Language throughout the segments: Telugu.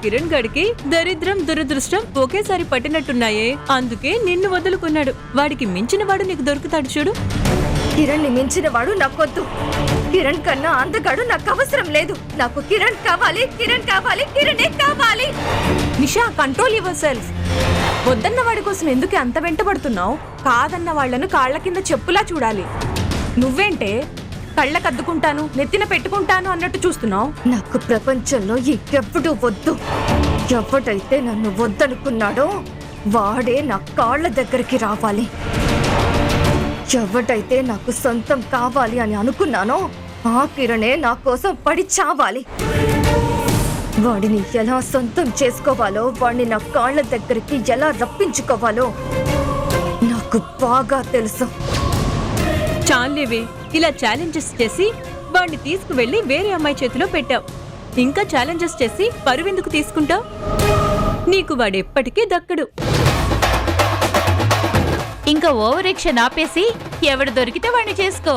కిరణ్ గడికి దరిద్రం దురదృష్టం ఒకేసారి పట్టినట్టున్నాయే, అందుకే నిన్ను వదులుకున్నాడు. వాడికి మించిన వాడు నీకు దొరుకుతాడు చూడు. కిరణ్ ని మించిన వాడు నాకొద్దు. కిరణ్ కన్నా అందగాడు నాకు అవసరం లేదు. నాకు కిరణ్ కావాలి, కిరణ్ కావాలి, కిరణే కావాలి. నిషా, కంట్రోల్ యువర్ సెల్ఫ్. వద్దన్న వాడి కోసం ఎందుకు అంత వెంటబడుతున్నావు? కాదన్న వాళ్లను కాళ్ల కింద చెప్పులా చూడాలి. నువ్వేంటే కళ్ళకద్దుకుంటాను, నెత్తిన పెట్టుకుంటాను అన్నట్టు చూస్తున్నావు. నాకు ప్రపంచంలో ఇంకెప్పుడు వద్దు. ఎవడైతే నన్ను వద్దనుకున్నాడో వాడే నా కాళ్ల దగ్గరికి రావాలి. ఎవడైతే నాకు సొంతం కావాలి అని అనుకున్నానో ఆ కిరణే నా కోసం పడి చావాలి. వాడిని ఎలా సొంతం చేసుకోవాలో, వాడిని నా కాళ్ల దగ్గరికి ఎలా రప్పించుకోవాలో నాకు బాగా తెలుసు. చాలేవే, ఇలా ఛాలెంజెస్ చేసి వాడిని తీసుకువెళ్లి వేరే అమ్మాయి చేతిలో పెట్టావు. ఇంకా ఛాలెంజెస్ చేసి పరువెందుకు తీసుకుంటావు? నీకు వాడెప్పటికీ దక్కడు. ఇంకా ఓవర్ యాక్షన్ ఆపేసి ఎవడు దొరికితే వాడిని చేసుకో.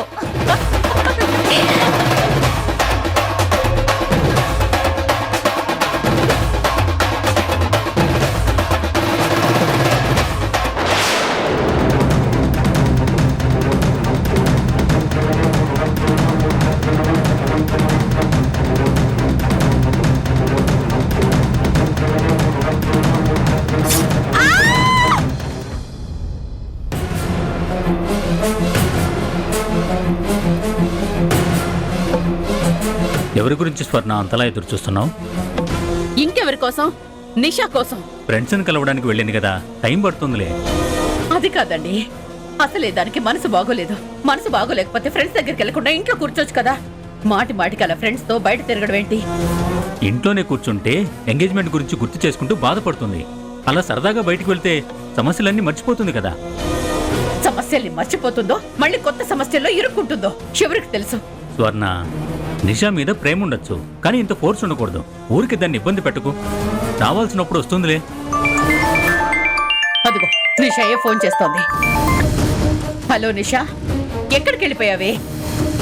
ఎవరి గురించి స్వర్ణ అంతలా ఎదురు చూస్తున్నావు? ఇంకెవరి కోసం? నిషా కోసం. ఫ్రెండ్స్ని కలవడానికి వెళ్ళింది కదా, టైం పడుతుందిలే. అది కాదండి, అసలే దానికి మనసు బాగోలేదు. మనసు బాగోలేకపోతే ఫ్రెండ్స్ దగ్గరికి వెళ్లకుండా ఇంట్లో కూర్చోచ్చు కదా. మాటి మాటికి అలా ఫ్రెండ్స్ తో బయట తిరగడం ఏంటి? ఇంట్లోనే కూర్చుంటే ఎంగేజ్మెంట్ గురించి గుర్తు చేసుకుంటూ బాధపడుతుంది. అలా సరదాగా బయటికి వెళ్తే సమస్యలన్నీ మర్చిపోతుంది కదా. సమస్యల్ని మర్చిపోతుందో మళ్ళీ కొత్త సమస్యల్లో ఇరుక్కుంటుందో చివరికి తెలుసు. స్వర్ణ, నిషా మీద ప్రేమ ఉండొచ్చు, కానీ ఇంత ఫోర్స్ ఉండకూడదు. ఊరికి దాన్ని ఇబ్బంది పెట్టకు. రావాల్సినప్పుడు వస్తుందిలే. అదిగో నిషాయే ఫోన్ చేస్తోంది. హలో నిషా, ఎక్కడికి వెళ్ళిపోయావే?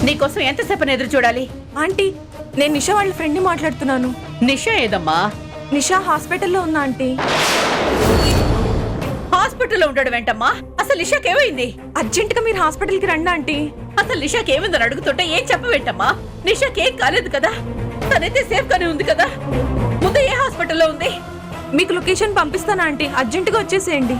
నీకోసం ఎంతసేపని ఎదురు చూడాలి? ఆంటీ, నేను నిషా వాళ్ళ ఫ్రెండ్ని మాట్లాడుతున్నాను. నిషా ఏదమ్మా? నిషా హాస్పిటల్లో ఉందా ఆంటీ? హాస్పిటల్లో ఉండడం ఏంటమ్మా? అసలు నిషాకి ఏమైంది? అర్జెంట్ గా మీరు హాస్పిటల్ కి రండి ఆంటీ. అసలు నిషాకి ఏమైందని అడుగుతుంటే ఏం చెప్పవేంటమ్మా? నిషాకి ఏం కాలేదు కదా, తనైతే సేఫ్ గానే ఉంది కదా. ముందు ఏ హాస్పిటల్లో ఉంది? మీకు లొకేషన్ పంపిస్తాను ఆంటీ, అర్జెంట్ గా వచ్చేసేయండి.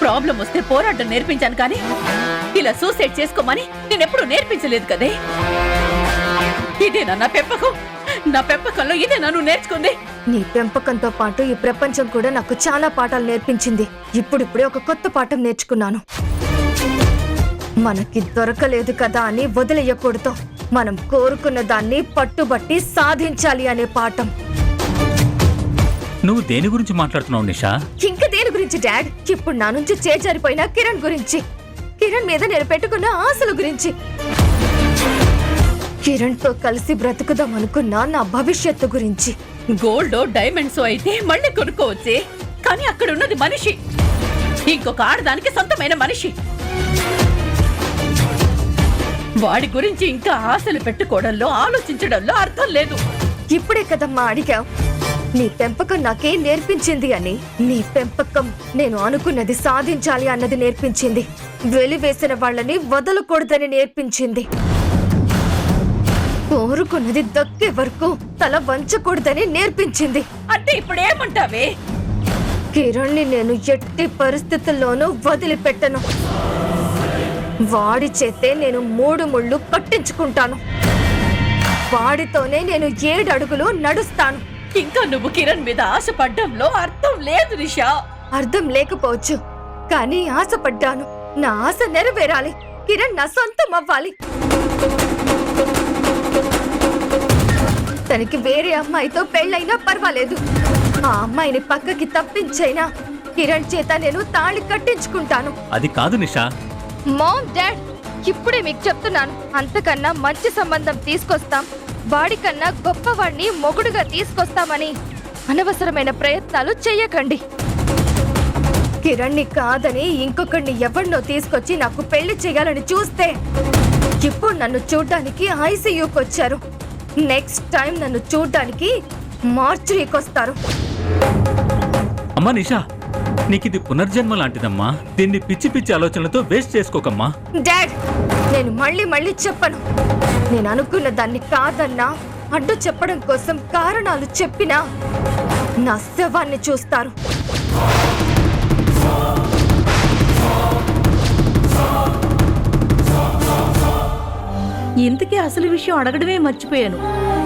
ప్రాబ్లం వస్తే పోరాటం నేర్పించాను కానీ ఇలా సూసైడ్ చేసుకోమని నేనెప్పుడు నేర్పించలేదు కదే. ఇదేనా నా పెంపకం? నా పెంపకంలో ఇదేనా నువ్వు నేర్చుకుంది? నీ పెంపకంతో పాటు ఈ ప్రపంచం కూడా నాకు చాలా పాఠాలు నేర్పించింది. ఇప్పుడిప్పుడే ఒక కొత్త పాఠం నేర్చుకున్నాను. మనకి దొరకలేదు కదా అని వదిలేయకూడదు. మనం కోరుకున్న దాన్ని పట్టుబట్టి సాధించాలి అనే పాఠం. నువ్వు దేని గురించి మాట్లాడుతున్నావు నిషా? ఇంకా దేని గురించి డాడ్? ఇప్పుడు నా నుంచి చేజారిపోయిన కిరణ్ గురించి, కిరణ్ మీద నేను పెట్టుకున్న ఆశల గురించి, కిరణ్ తో కలిసి బ్రతుకుదాం అనుకున్న నా భవిష్యత్తు గురించి. గోల్డ్ డైమండ్స్ అయితే మళ్ళీ కొనుక్కోవచ్చే, కానీ అక్కడ ఉన్నది మనిషి, ఇంకొక ఆడదానికి సొంతమైన మనిషి. వాడి గురించి ఇంకా ఆశలు పెట్టుకోవడంలో ఆలోచించడంలో అర్థం లేదు. ఇప్పుడే కదమ్మా అడిగావు నీ పెంపకం నాకేం నేర్పించింది అని. నీ పెంపకం నేను అనుకున్నది సాధించాలి అన్నది నేర్పించింది. వెలివేసిన వాళ్ళని వదలకూడదని నేర్పించింది. కోరుకున్నది దక్కే వరకు తల వంచకూడదని నేర్పించింది. అంటే ఇప్పుడు ఏమంటావే? కిరణ్ ని నేను ఎట్టి పరిస్థితుల్లోనూ వదిలిపెట్టను. వాడి చేతే నేను 3 ముళ్ళు కట్టించుకుంటాను. వాడితోనే నేను 7 అడుగులు నడుస్తాను. ఇంకా నువ్వు కిరణ్ మీద ఆశపడ్డంలో అర్థం లేదు నిషా. అర్థం లేకపోవచ్చు, కానీ ఆశపడ్డాను. నా ఆశ నెరవేరాలి. కిరణ్ నా సొంతం అవ్వాలి. తనకి వేరే అమ్మాయితో పెళ్ళైనా పర్వాలేదు. ఆ అమ్మాయిని పక్కకి తప్పించైనా కిరణ్ చేత నేను తాళి కట్టించుకుంటాను. అది కాదు నిషా. మామ్, డాడ్, ఇప్పుడే మీకు చెప్తున్నాను, అంతకన్నా మంచి సంబంధం తీసుకొస్తాం, వాడికన్నా గొప్పవాడిని మొగుడుగా తీసుకొస్తామని అనవసరమైన ప్రయత్నాలు చెయ్యకండి. కిరణ్ని కాదని ఇంకొకరిని ఎవరినో తీసుకొచ్చి నాకు పెళ్లి చేయాలని చూస్తే ఇప్పుడు నన్ను చూడ్డానికి ఐసీయూకి వచ్చారు. నెక్స్ట్ టైం నన్ను చూడ్డానికి మార్చురీకి వస్తారు. అమ్మా నిషా, నీకిది పునర్జన్మ లాంటిదమ్మా. దీన్ని పిచ్చి పిచ్చి ఆలోచనలతో వేస్ట్ చేసుకోకమ్మా. డాడ్, నేను మళ్ళీ చెప్పను. నేను అనుకున్న దాన్ని కాదన్నా, అడ్డు చెప్పడం కోసం కారణాలు చెప్పినా నా శవాన్ని చూస్తారు. ఇంతకీ అసలు విషయం అడగడమే మర్చిపోయాను.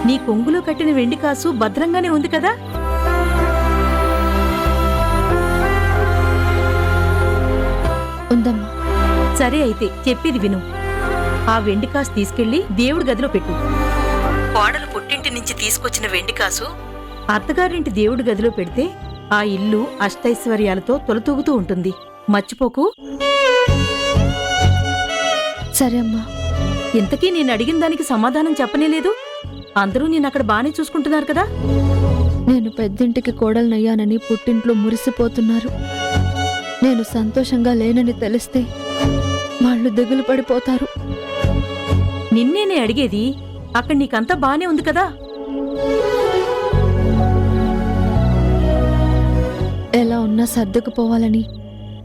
నీ కొంగులో కట్టిన వెండి కాసు భద్రంగానే ఉంది కదా? ఉందమ్మా. సరే అయితే చెప్పేది విను. ఆ వెండి కాసు తీసుకెళ్లి దేవుడి గదిలో పెట్టు. కోడలు పుట్టింటి నుంచి తీసుకొచ్చిన వెండి కాసు అత్తగారింటి దేవుడి గదిలో పెడితే ఆ ఇల్లు అష్టైశ్వర్యాలతో తొలతూగుతూ ఉంటుంది. మర్చిపోకు. సరే అమ్మా. ఇంతకీ నేను అడిగిన దానికి సమాధానం చెప్పనేలేదు. అందరూ నేను అక్కడ బానే చూసుకుంటున్నారు కదా? నేను పెద్దింటికి కోడలనయ్యానని పుట్టింట్లో మురిసిపోతున్నారు. నేను సంతోషంగా లేనని తెలిస్తే వాళ్ళు దిగులు పడిపోతారు. నిన్నేనే అడిగేది. అక్కడ నీకంతా బానే ఉంది కదా? ఎలా ఉన్నా సర్దుకుపోవాలని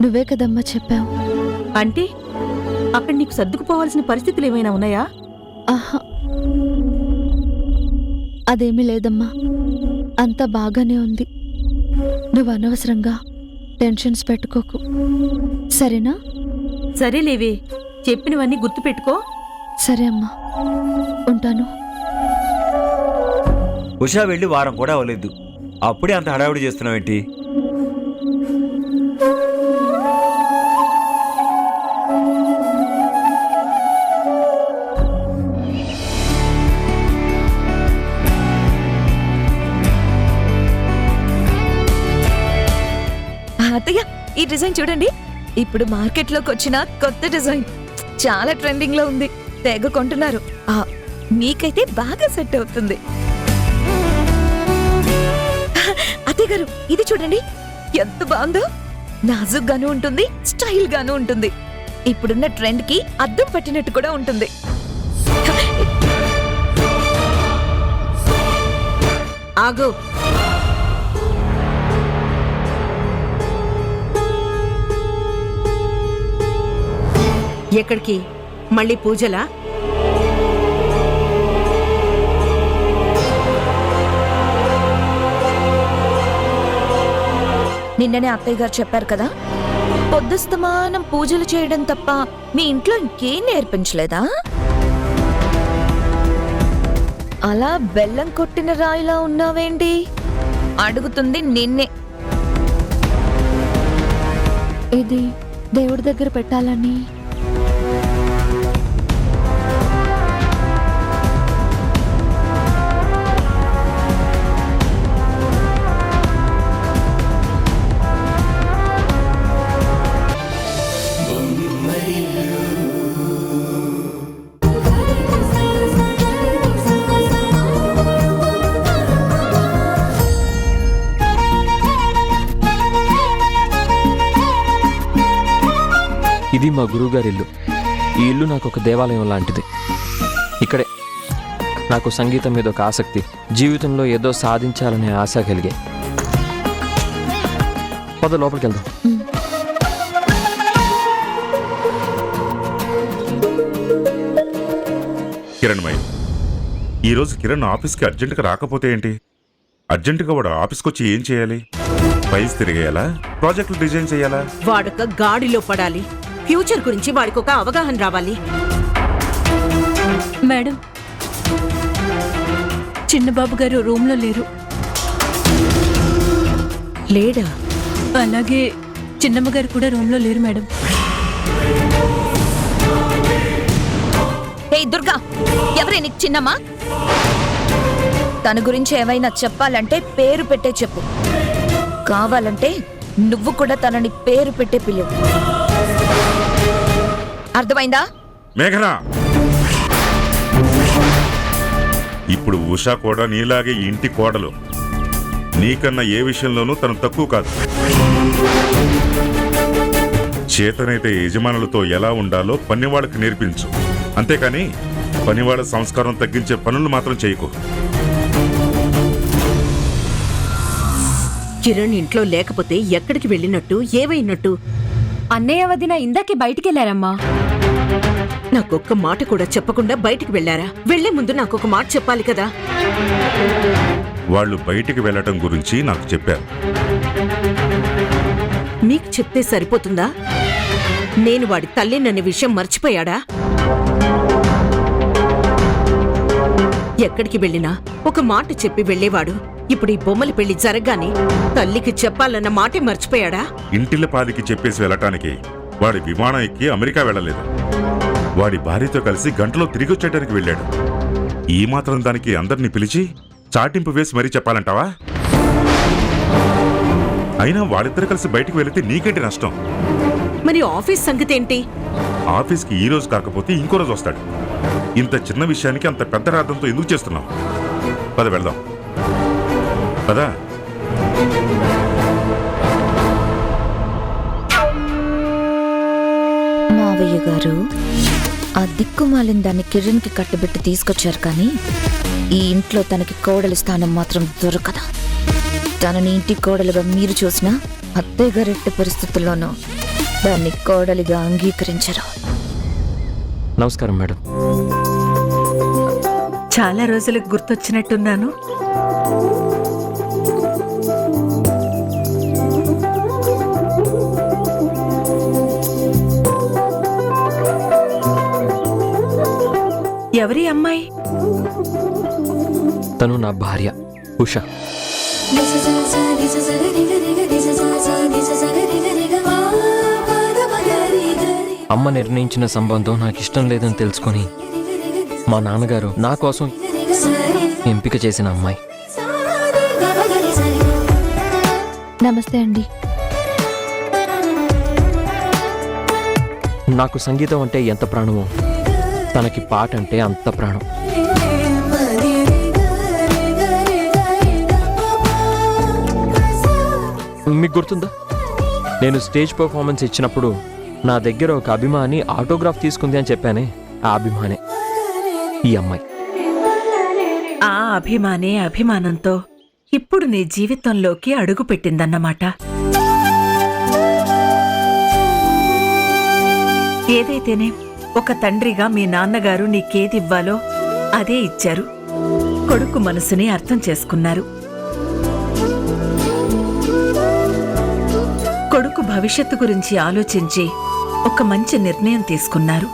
నువ్వే కదమ్మా చెప్పావు. అంటే అక్కడ నీకు సర్దుకుపోవాల్సిన పరిస్థితులు ఏమైనా ఉన్నాయా? ఆహా, అదేమీ లేదమ్మా, అంతా బాగానే ఉంది. నువ్వు అనవసరంగా టెన్షన్స్ పెట్టుకోకు, సరేనా? సరేలేవే, చెప్పినవన్నీ గుర్తుపెట్టుకో. సరే అమ్మా, ఉంటాను. ఉషా వెళ్ళి వారం కూడా అవ్వలేదు, అప్పుడే అంత హడావిడి చేస్తున్నావేంటి? అత్తయ్య, ఈ డిజైన్ చూడండి. ఇప్పుడు మార్కెట్లోకి వచ్చిన కొత్త డిజైన్, చాలా ట్రెండింగ్ లో ఉంది. తెగ కొంటున్నారు. మీకైతే బాగా సెట్ అవుతుంది. అత్తయ్య గారు, ఇది చూడండి, ఎంత బాగుందో. నాజుక్ గాను ఉంటుంది, స్టైల్ గాను ఉంటుంది. ఇప్పుడున్న ట్రెండ్ కి అద్దం పట్టినట్టు కూడా ఉంటుంది. ఆగు. ఎక్కడికి? మళ్ళీ పూజలా? నిన్ననే అత్తయ్య గారు చెప్పారు కదా, పొద్దుస్తమానం పూజలు చేయడం తప్ప మీ ఇంట్లో ఇంకేం నేర్పించలేదా? అలా బెల్లం కొట్టిన రాయిలా ఉన్నావేంటి? అడుగుతుంది నిన్నే. ఇది దేవుడి దగ్గర పెట్టాలని ఇది మా గురువుగారి ఇల్లు. ఈ ఇల్లు నాకు ఒక దేవాలయం లాంటిది. ఇక్కడే నాకు సంగీతం మీద ఒక ఆసక్తి, జీవితంలో ఏదో సాధించాలనే ఆశ కలిగాయి. పద లోపలికి వెళ్దాం. కిరణ్మయ్య, ఈరోజు కిరణ్ ఆఫీస్కి అర్జెంటుగా రాకపోతే ఏంటి? అర్జెంటుగా వాడు ఆఫీస్కి వచ్చి ఏం చేయాలి? ఫైల్స్ తిరిగేయాలా? ప్రాజెక్టులు డిజైన్ చేయాలా? వాడొక గాడిలో పడాలి. ఫ్యూచర్ గురించి వాడికి ఒక అవగాహన రావాలి. మేడం, చిన్నబాబు గారు రూమ్ లో లేరు. లేడా? అలాగే చిన్నమ్మ గారు కూడా రూమ్ లో లేరు మేడం. హే దుర్గా, ఎవరే నీకు చిన్నమ్మా? తన గురించి ఏమైనా చెప్పాలంటే పేరు పెట్టే చెప్పు. కావాలంటే నువ్వు కూడా తనని పేరు పెట్టే పిలువు. అర్థమైందా? మేఘనా, ఇప్పుడు ఉషా కూడా నీలాగే ఈ ఇంటి కోడలు. నీకన్నా ఏ విషయంలోనూ తను తక్కువ కాదు. చేతనైతే యజమానులతో ఎలా ఉండాలో పనివాళ్ళకి నేర్పించు. అంతేకాని పనివాళ్ళ సంస్కారం తగ్గించే పనులు మాత్రం చేయకు. కిరణ్ ఇంట్లో లేకపోతే ఎక్కడికి వెళ్ళినట్టు, ఏవైనట్టు? అన్నయ్య వదిన ఇందాకే బయటికెళ్లారమ్మా. నాకొక్క మాట కూడా చెప్పకుండా బయటికి వెళ్ళారా? వెళ్లే ముందు నాకొక మాట చెప్పాలి కదా. వాళ్ళు బయటికి వెళ్ళటం గురించి నాకు చెప్పారు. మీకు చెప్తే సరిపోతుందా? నేను వాడి తల్లినన్న విషయం మర్చిపోయాడా? ఎక్కడికి వెళ్ళినా ఒక మాట చెప్పి వెళ్ళేవాడు. ఇప్పుడు ఈ బొమ్మల పెళ్లి జరగగానే తల్లికి చెప్పాలన్న మాటే మర్చిపోయాడా? ఇంటిల పాదికి చెప్పేసి వెళ్ళటానికి వాడి విమానం ఎక్కి అమెరికా వెళ్ళలేదు. వాడి భార్యతో కలిసి గంటలో తిరిగి వచ్చేయడానికి వెళ్ళాడు. ఈ మాత్రం దానికి అందరినీ పిలిచి చాటింపు వేసి మరీ చెప్పాలంటావా? అయినా వాళ్ళిద్దరు కలిసి బయటికి వెళితే నీకేంటి నష్టం? మరి ఆఫీస్ సంగతి ఏంటి? ఆఫీస్కి ఈ రోజు కాకపోతే ఇంకో రోజు వస్తాడు. ఇంత చిన్న విషయానికి అంత పెద్ద రాదంతో ఎందుకు చేస్తున్నావు? పద వెళ్దాం, పదా. మావయ్య గారు, ఆ దిక్కుమాలిన దాన్ని కిరణ్కి కట్టబెట్టి తీసుకొచ్చారు, కానీ ఈ ఇంట్లో తనకి కోడలి స్థానం మాత్రం దొరకదు. తనని ఇంటి కోడలుగా మీరు చూసినా అత్తయ్య గారు ఎట్టి పరిస్థితుల్లోనూ దాన్ని కోడలిగా అంగీకరించరు. నమస్కారం మేడం. చాలా రోజులకు గుర్తొచ్చినట్టున్నాను. ఎవరి అమ్మాయి? తను నా భార్య ఉష. అమ్మ నిర్ణయించిన సంబంధం నాకు ఇష్టం లేదని తెలుసుకొని మా నాన్నగారు నా కోసం ఎంపిక చేసిన అమ్మాయి. నమస్తే అండి. నాకు సంగీతం అంటే ఎంత ప్రాణమో తనకి పాట అంటే అంత ప్రాణం. మీకు గుర్తుందా, నేను స్టేజ్ పర్ఫార్మెన్స్ ఇచ్చినప్పుడు నా దగ్గర ఒక అభిమాని ఆటోగ్రాఫ్ తీసుకుంది అని చెప్పానే, ఆ అభిమానే ఈ అమ్మాయి. ఆ అభిమానే అభిమానంతో ఇప్పుడు నీ జీవితంలోకి అడుగుపెట్టిందన్నమాట. ఏదైతేనే ఒక తండ్రిగా మీ నాన్నగారు నీకేదివ్వాలో అదే ఇచ్చారు. కొడుకు మనసుని అర్థం చేసుకున్నారు. కొడుకు భవిష్యత్తు గురించి ఆలోచించి ఒక మంచి నిర్ణయం తీసుకున్నారు.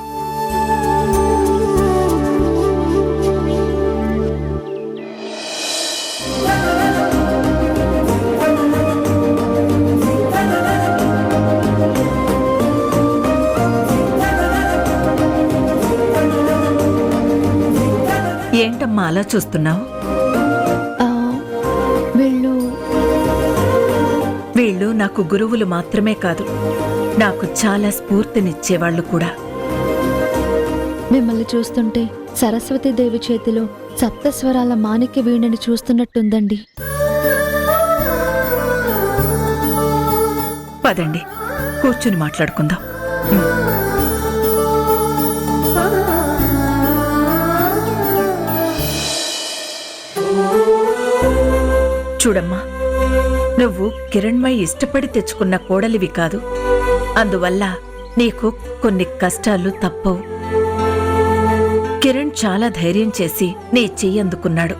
ఏంటమ్మా అలా చూస్తున్నావు? ఆ, వీళ్ళు నాకు గురువులు మాత్రమే కాదు, నాకు చాలా స్ఫూర్తినిచ్చేవాళ్లు కూడా. మిమ్మల్ని చూస్తుంటే సరస్వతీదేవి చేతిలో సప్తస్వరాల మాణిక్య వీణని చూస్తున్నట్టుందండి. పదండి, కూర్చుని మాట్లాడుకుందాం. చూడమ్మా, నువ్వు కిరణ్మయి ఇష్టపడి తెచ్చుకున్న కోడలివి కాదు. అందువల్ల నీకు కొన్ని కష్టాలు తప్పవు. కిరణ్ చాలా ధైర్యం చేసి నీ చెయ్యి అందుకున్నాడు.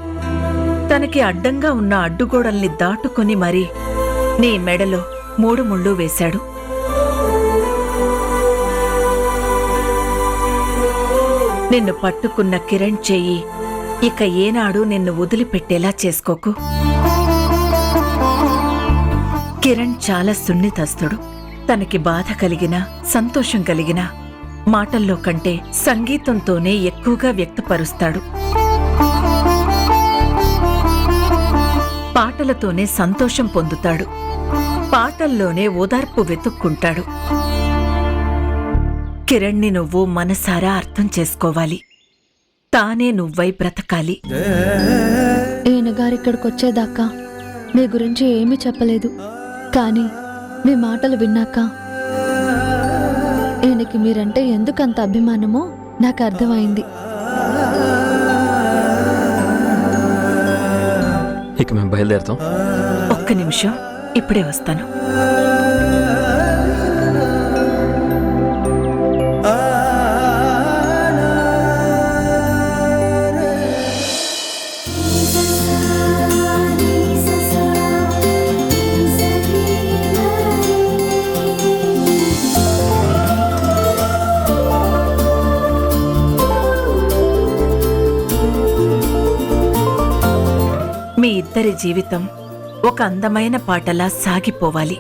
తనకి అడ్డంగా ఉన్న అడ్డుగోడల్ని దాటుకొని మరీ నీ మెడలో 3 ముళ్ళు వేశాడు. నిన్ను పట్టుకున్న కిరణ్ చెయ్యి ఇక ఏనాడు నిన్ను వదిలిపెట్టేలా చేసుకోకు. కిరణ్ చాలా సున్నితస్తుడు. తనకి బాధ కలిగినా సంతోషం కలిగినా మాటల్లో కంటే సంగీతంతోనే ఎక్కువగా వ్యక్తపరుస్తాడు. పాటలతోనే సంతోషం పొందుతాడు. మాటల్లోనే ఓదార్పు వెతుక్కుంటాడు. కిరణ్ని నువ్వు మనసారా అర్థం చేసుకోవాలి. తానే నువ్వై బ్రతకాలి. ఈయన గారు ఇక్కడికి వచ్చేదాకా మీ గురించి ఏమీ చెప్పలేదు, కానీ మీ మాటలు విన్నాక ఈయనకి మీరంటే ఎందుకంత అభిమానమో నాకు అర్థమైంది. ఇక మేము బయలుదేరుతాం. ఒక్క నిమిషం, ఇప్పుడే వస్తాను. మీ ఇద్దరి జీవితం ఒక అందమైన పాటలా సాగిపోవాలి.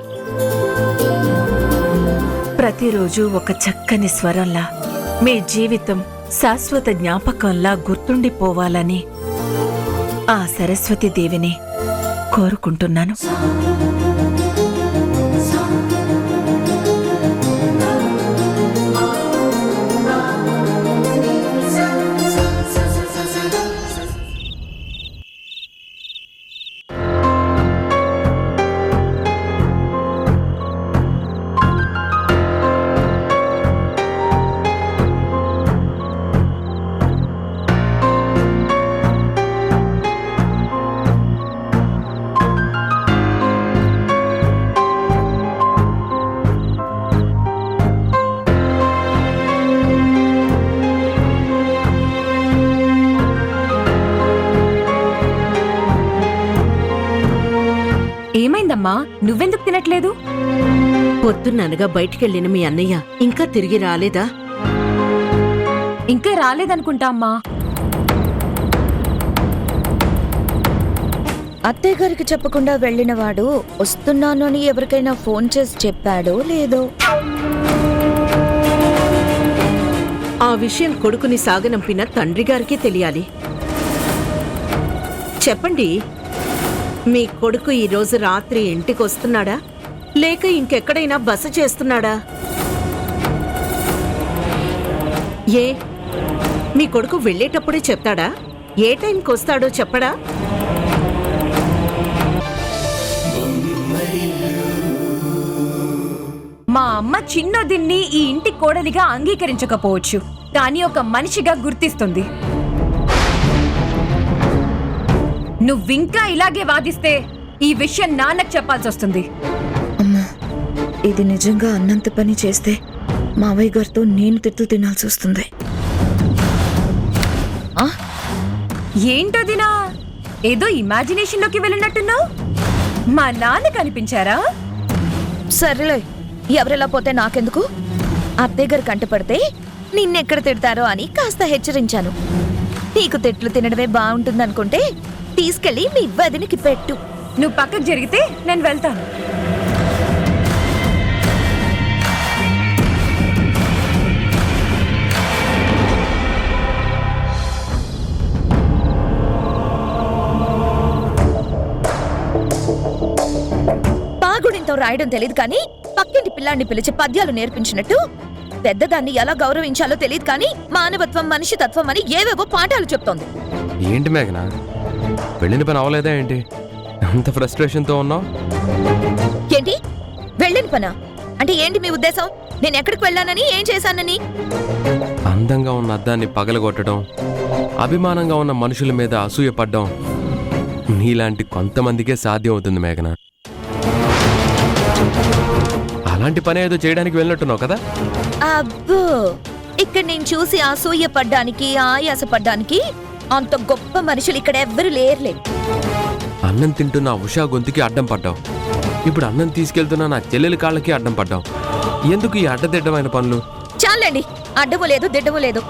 ప్రతిరోజు ఒక చక్కని స్వరంలా మీ జీవితం శాశ్వత జ్ఞాపకంలా గుర్తుండిపోవాలని ఆ సరస్వతి దేవిని కోరుకుంటున్నాను. ఏమైందమ్మా, నువ్వెందుకు తినట్లేదు? పొద్దున్ననగా బయటికెళ్ళిన మీ అన్నయ్య ఇంకా తిరిగి రాలేదా? ఇంకా రాలేదనుకుంటా అమ్మా. అత్తయ్య గారికి చెప్పకుండా వెళ్ళినవాడు వస్తున్నాను అని ఎవరికైనా ఫోన్ చేసి చెప్పాడో లేదో. ఆ విషయం కొడుకుని సాగనంపిన తండ్రి గారికి తెలియాలి. చెప్పండి, మీ కొడుకు ఈరోజు రాత్రి ఇంటికి వస్తున్నాడా, లేక ఇంకెక్కడైనా బస చేస్తున్నాడా? ఏ మీ కొడుకు వెళ్ళేటప్పుడే చెప్తాడా? ఏ టైంకి వస్తాడో చెప్పడా? మా అమ్మ చిన్నదిన్ని ఈ ఇంటి కోడలిగా అంగీకరించకపోవచ్చు, కానీ ఒక మనిషిగా గుర్తిస్తుంది. నువ్వింకా ఇలాగే వాదిస్తే ఈ విషయం నాన్నకు చెప్పాల్సి వస్తుంది. అమ్మా, ఇది నిజంగా అన్నంత పని చేస్తే మావయ్య గారితో నేను తిట్లు తినాల్సి వస్తుంది. ఏంటోదినా, ఏదో ఇమాజినేషన్ లోకి వెళ్ళినట్టున్నావు. మా నాన్న కనిపించారా? సరేలే, ఎవరెలా పోతే నాకెందుకు? అత్తయ్య గారు కంటపడితే నిన్నెక్కడ తిడతారో అని కాస్త హెచ్చరించాను. నీకు తిట్లు తినడమే బాగుంటుందనుకుంటే తీసుకెళ్లి మీ వదినికి పెట్టు. నువ్వు పక్కకు జరిగితే నేను వెళ్తాను. పాగుడింతో రాయడం తెలియదు కానీ పక్కింటి పిల్లాన్ని పిలిచి పద్యాలు నేర్పించినట్టు పెద్దదాన్ని ఎలా గౌరవించాలో తెలియదు కానీ మానవత్వం, మనిషి తత్వం అని ఏవేవో పాఠాలు చెప్తోంది. ఏంటి మేఘనా, వెళ్ళిన పని అవలేదా ఏంటి? అంత ఫ్రస్ట్రేషన్తో ఉన్నావు ఏంటి? వెళ్ళిన పనా అంటే ఏంటి మీ ఉద్దేశం? నేను ఎక్కడికి వెళ్ళానని, ఏం చేశానని? అందంగా ఉన్న అద్దాన్ని పగలగొట్టడం, అభిమానంగా ఉన్న మనుషుల మీద అసూయపడ్డం నీలాంటి కొంతమందికే సాధ్యం అవుతుంది మేఘనా. అలాంటి పని ఏదో చేయడానికి వెళ్ళినట్టున్నావు కదా? అబ్బో, ఇక్కడ నేను చూసి అసూయపడ్డానికి, ఆయాసపడ్డానికి అంత గొప్ప మనుషులు ఇక్కడ ఎవ్వరు లేరులే. అన్నం తింటున్న ఉషా గొంతుకి అడ్డం పడ్డావు. ఇప్పుడు అన్నం తీసుకెళ్తున్నా నా చెల్లెలి కాళ్ళకి అడ్డం పడ్డావు. ఎందుకు ఈ అడ్డదిడ్డమైన పనులు? చాలండి, అడ్డము లేదు దిడ్డము లేదు.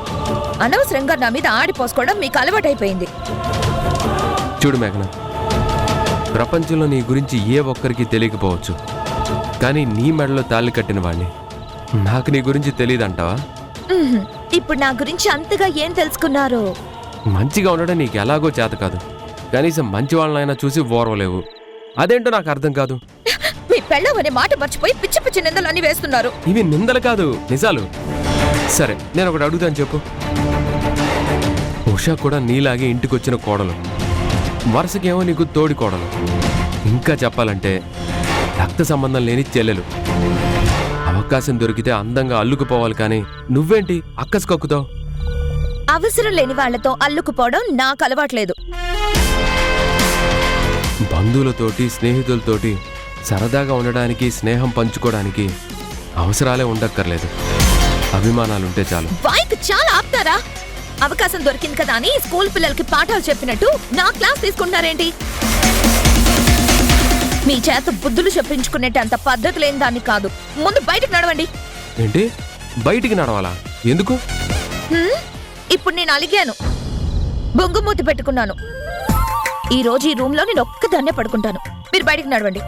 అనవసరంగా నా మీద ఆడిపోసుకోవడం మీకు అలవాటైపోయింది. చూడు మేఘన, ప్రపంచంలో నీ గురించి ఏ ఒక్కరికి తెలియకపోవచ్చు, కానీ నీ మెడలో తాళి కట్టిన వాణ్ణి. నాకు నీ గురించి తెలియదంటావా? ఇప్పుడు నా గురించి అంతగా ఏం తెలుసుకున్నారో? మంచిగా ఉండడం నీకు ఎలాగో చేత కాదు, కనీసం మంచి వాళ్ళనైనా చూసి ఓర్వలేవు. అదేంటో నాకు అర్థం కాదు. మీ పెళ్ళవనే మాట మర్చిపోయి పిచ్చి పిచ్చి నిందలన్నీ వేస్తున్నారు. ఇవి నిందలు కాదు, నిజాలు. సరే, నేను ఒకటి అడుగుతాను, చెప్పు. ఉషా కూడా నీలాగే ఇంటికొచ్చిన కోడలు, వరుసకేమో నీకు తోడి కోడలు, ఇంకా చెప్పాలంటే రక్త సంబంధం లేని చెల్లెలు. అవకాశం దొరికితే అందంగా అల్లుకుపోవాలి, కానీ నువ్వేంటి అక్కసు కక్కుతావు? అవసరం లేని వాళ్లతో అల్లుకుపోవడం నాకు అలవాట్లేదు. బంధువులతోటి, స్నేహితులతోటి సరదాగా ఉండడానికి, స్నేహం పంచుకోవడానికి అవసరాలే ఉండక్కర్లేదు, అభిమానాలుంటే చాలు. బైక్ చాలా ఆపుతారా? అవకాశం దొరికింది కదా అని స్కూల్ పిల్లలకి పాఠాలు చెప్పినట్టు నా క్లాస్ తీసుకుంటారేంటి? మీ చేత బుద్ధులు చెప్పించుకునేట అంత పద్ధతి లేని దాన్ని కాదు. ముందు బయటకు నడవండి. ఏంటి బయటికి నడవాలా? ఎందుకు? ఇప్పుడు నేను అలిగాను, బొంగుమూతి పెట్టుకున్నాను. ఈ రోజు ఈ రూమ్ లో నేను ఒక్కదాన్నే పడుకుంటాను. మీరు బయటికి నడవండి.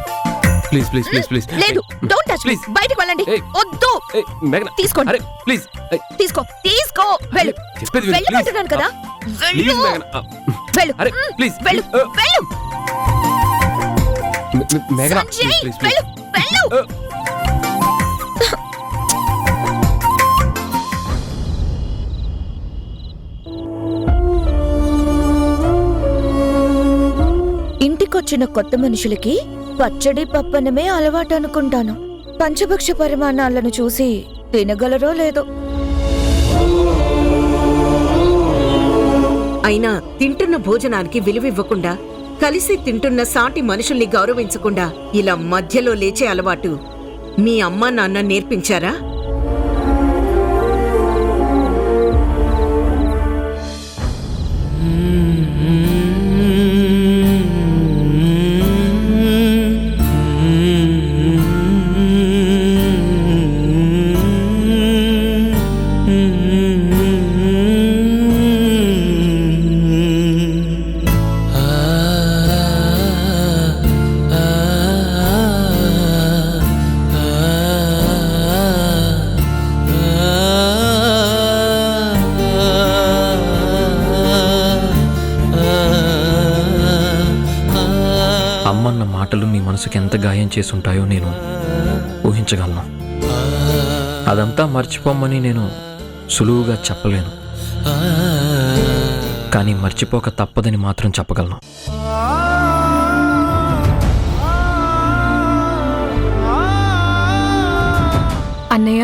Please please please please. లేదు, డోంట్ టచ్ మీ. బయటికి వెళ్ళండి. వద్దు. తీసుకోండి. ప్లీజ్ తీసుకో, తీసుకో. వెళ్ళు. వెళ్ళమంటున్నాను కదా. వెళ్ళు. వెళ్ళు. ప్లీజ్ వెళ్ళు. వెళ్ళు. సంజయ్, వెళ్ళు. వెళ్ళు. ఇంటికొచ్చిన కొత్త మనుషులకి పచ్చడి పప్పనమే అలవాటు అనుకుంటాను. పంచభక్ష పరిమాణాలను చూసి తినగలరో లేదో. అయినా తింటున్న భోజనానికి విలువివ్వకుండా, కలిసి తింటున్న సాటి మనుషుల్ని గౌరవించకుండా ఇలా మధ్యలో లేచే అలవాటు మీ అమ్మా నాన్న నేర్పించారా? అమ్మన్న మాటలు నీ మనసుకి ఎంత గాయం చేసుంటాయో నేను ఊహించగలను. అదంతా మర్చిపోమని నేను సులువుగా చెప్పలేను, కానీ మర్చిపోక తప్పదని మాత్రం చెప్పగలను. అన్నయ్య,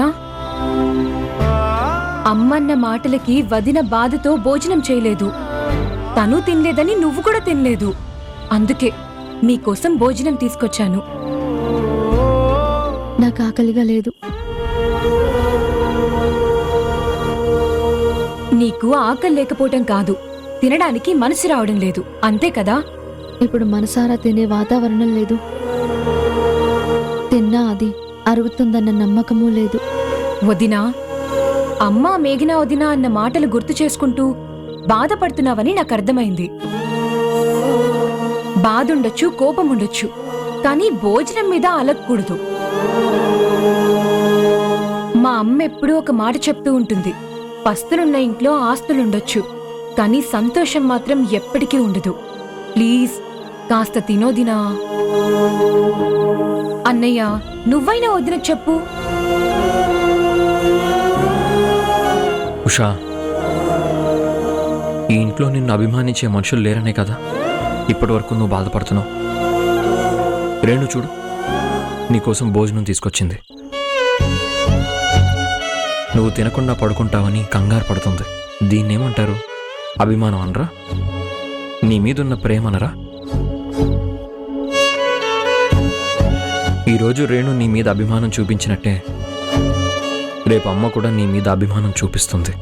అమ్మన్న మాటలకి వదిన బాధతో భోజనం చేయలేదు. తను తినలేదని నువ్వు కూడా తినలేదు. అందుకే మీకోసం భోజనం తీసుకొచ్చాను. నాకు ఆకలిగా లేదు. నీకు ఆకలి లేకపోవటం కాదు, తినడానికి మనసు రావడం లేదు, అంతే కదా? ఇప్పుడు మనసారా తినే వాతావరణం లేదు. తిన్నా అది అరుగుతుందన్న నమ్మకమూ లేదు. వదినా, అమ్మా మేఘనా వదినా అన్న మాటలు గుర్తు చేసుకుంటూ బాధపడుతున్నావని నాకు అర్థమైంది. బాధుండొచ్చు, కోపముండొచ్చు, కానీ భోజనం మీద అలగకూడదు. మా అమ్మ ఎప్పుడూ ఒక మాట చెప్తూ ఉంటుంది, పస్తులున్న ఇంట్లో ఆస్తులుండొచ్చు, కానీ సంతోషం మాత్రం ఎప్పటికీ ఉండదు. ప్లీజ్ కాస్త తినోదినా. అన్నయ్య, నువ్వైనా వదిన చెప్పు. ఉషా, ఈ ఇంట్లో నిన్ను అభిమానించే మనుషులు లేరనే కదా ఇప్పటి వరకు నువ్వు బాధపడుతున్నావు. రేణు చూడు, నీకోసం భోజనం తీసుకొచ్చింది. నువ్వు తినకుండా పడుకుంటావని కంగారు పడుతుంది. దీన్నేమంటారు? అభిమానం అనరా? నీ మీదున్న ప్రేమ అనరా? ఈరోజు రేణు నీ మీద అభిమానం చూపించినట్టే రేపు అమ్మ కూడా నీ మీద అభిమానం చూపిస్తుంది.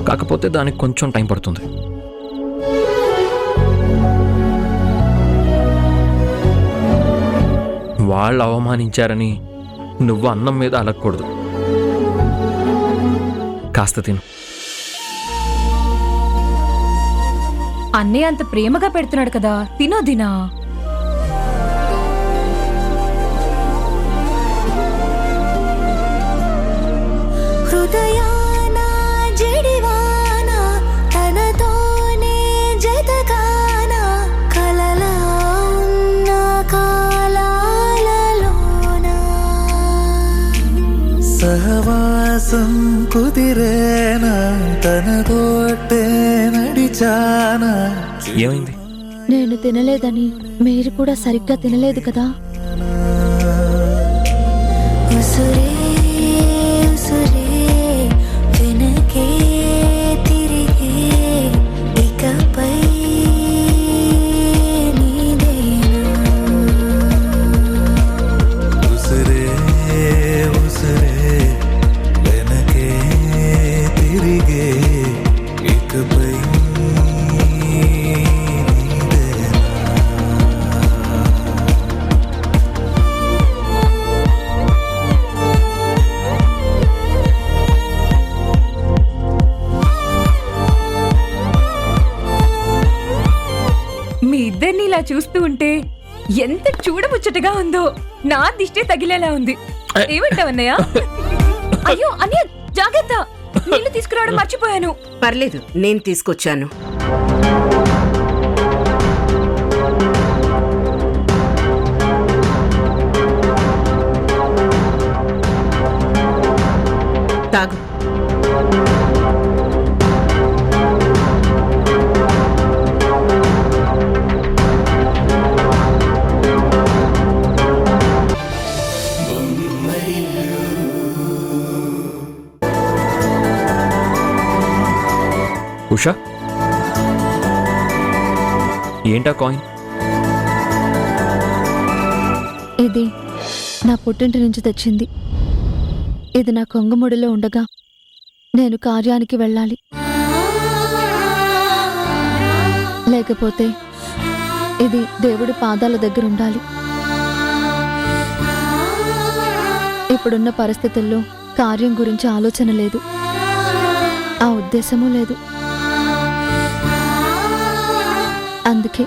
కాకపోతే దానికి కొంచెం టైం పడుతుంది. వాళ్ళు అవమానించారని నువ్వు అన్నం మీద అలగకూడదు. కాస్త తిను. అన్నయ్య అంత ప్రేమగా పెడుతున్నాడు కదా, తినోదినా. హృదయాన జడివాన తనతోనే జతగాన కలలా ఉన్న కాలాలలో కోసం కుదిరేనా తన తోటే నడిచానా. ఏమైంది? నేను తినలేదని మీరు కూడా సరిగ్గా తినలేదు కదా. ఉసురే ఉసురే వెనకే తిరిగే ఇకపై ఉసురే ఉసురే వెనకే తిరిగే ఇకపై మీ ఇద్దరిని ఇలా చూస్తూ ఉంటే ఎంత చూడముచ్చటగా ఉందో. నా దిష్టే తగిలేలా ఉంది. ఏమంటావన్నయ్య? అయ్యో అన్నయ్య జాగ్రత్త, నీళ్లు తీసుకురావడం మర్చిపోయాను. పర్లేదు, నేను తీసుకొచ్చాను. తాగు. ఉషా, ఏంటా కాయిన్? ఇది నా పుట్టింటి నుంచి తెచ్చింది. ఇది నా కొంగుముడిలో ఉండగా నేను కార్యానికి వెళ్ళాలి. లేకపోతే ఇది దేవుడి పాదాల దగ్గర ఉండాలి. ఇప్పుడున్న పరిస్థితుల్లో కార్యం గురించి ఆలోచన లేదు, ఆ ఉద్దేశమూ లేదు. అందుకే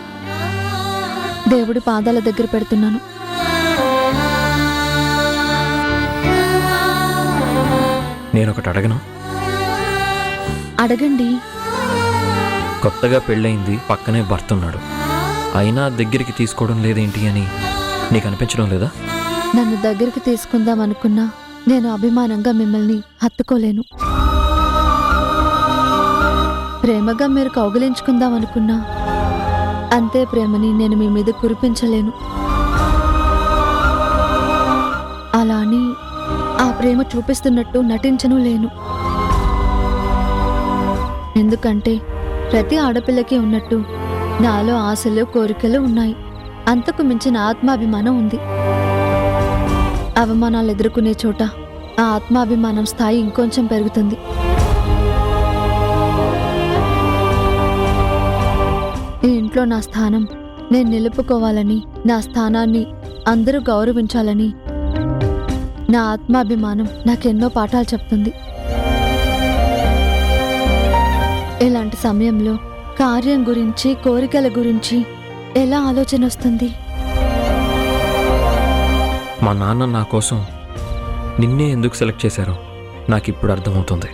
దేవుడి పాదాల దగ్గర పెడుతున్నాను. నేనొకటి అడగను? అడగండి. కొత్తగా పెళ్ళయింది, పక్కనే భర్త ఉన్నాడు, అయినా దగ్గరికి తీసుకోవడం లేదేంటి అని నీకు అనిపించడం లేదా? నన్ను దగ్గరికి తీసుకుందాం అనుకున్నా నేను అభిమానంగా మిమ్మల్ని హత్తుకోలేను. ప్రేమగా మీరు కౌగిలించుకుందాం అనుకున్నా అంతే ప్రేమని నేను మీ మీద కురిపించలేను. అలా అని ఆ ప్రేమ చూపిస్తున్నట్టు నటించను లేను. ఎందుకంటే ప్రతి ఆడపిల్లకి ఉన్నట్టు నాలో ఆశలు కోరికలు ఉన్నాయి. అంతకు మించిన ఆత్మాభిమానం ఉంది. అవమానాలు ఎదుర్కొనే చోట ఆ ఆత్మాభిమానం స్థాయి ఇంకొంచెం పెరుగుతుంది. ఈ ఇంట్లో నా స్థానం నేను నిలుపుకోవాలని, నా స్థానాన్ని అందరూ గౌరవించాలని నా ఆత్మాభిమానం నాకెన్నో పాఠాలు చెప్తుంది. ఇలాంటి సమయంలో కార్యం గురించి, కోరికల గురించి ఎలా ఆలోచన వస్తుంది? మా నాన్న నా కోసం నిన్నే ఎందుకు సెలెక్ట్ చేశారో నాకు ఇప్పుడు అర్థమవుతుంది.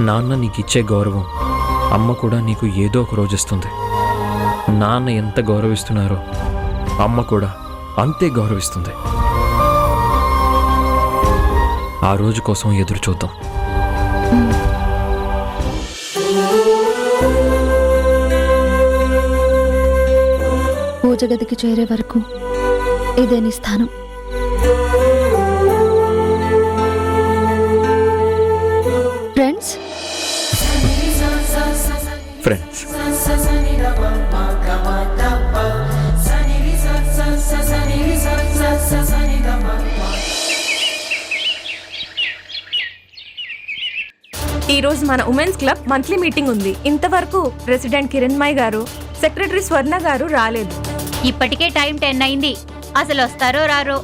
నాన్న నీకు ఇచ్చే గౌరవం అమ్మ కూడా నీకు ఏదో ఒక రోజు ఇస్తుంది. నాన్న ఎంత గౌరవిస్తున్నారో అమ్మ కూడా అంతే గౌరవిస్తుంది. ఆ రోజు కోసం ఎదురు చూద్దాం. పూజ గదికి చేరే వరకు ఇదే నీ స్థానం. ఫ్రెండ్స్ ఫ్రెండ్స్ ఈ రోజు మన ఉమెన్స్ క్లబ్ మంత్లీ మీటింగ్ ఉంది. ఇంతవరకు ప్రెసిడెంట్ కిరణ్మయ్ గారు, సెక్రటరీ స్వర్ణ గారు రాలేదు. ఇప్పటికే టైం 10 అయింది. అసలు వస్తారో రారో.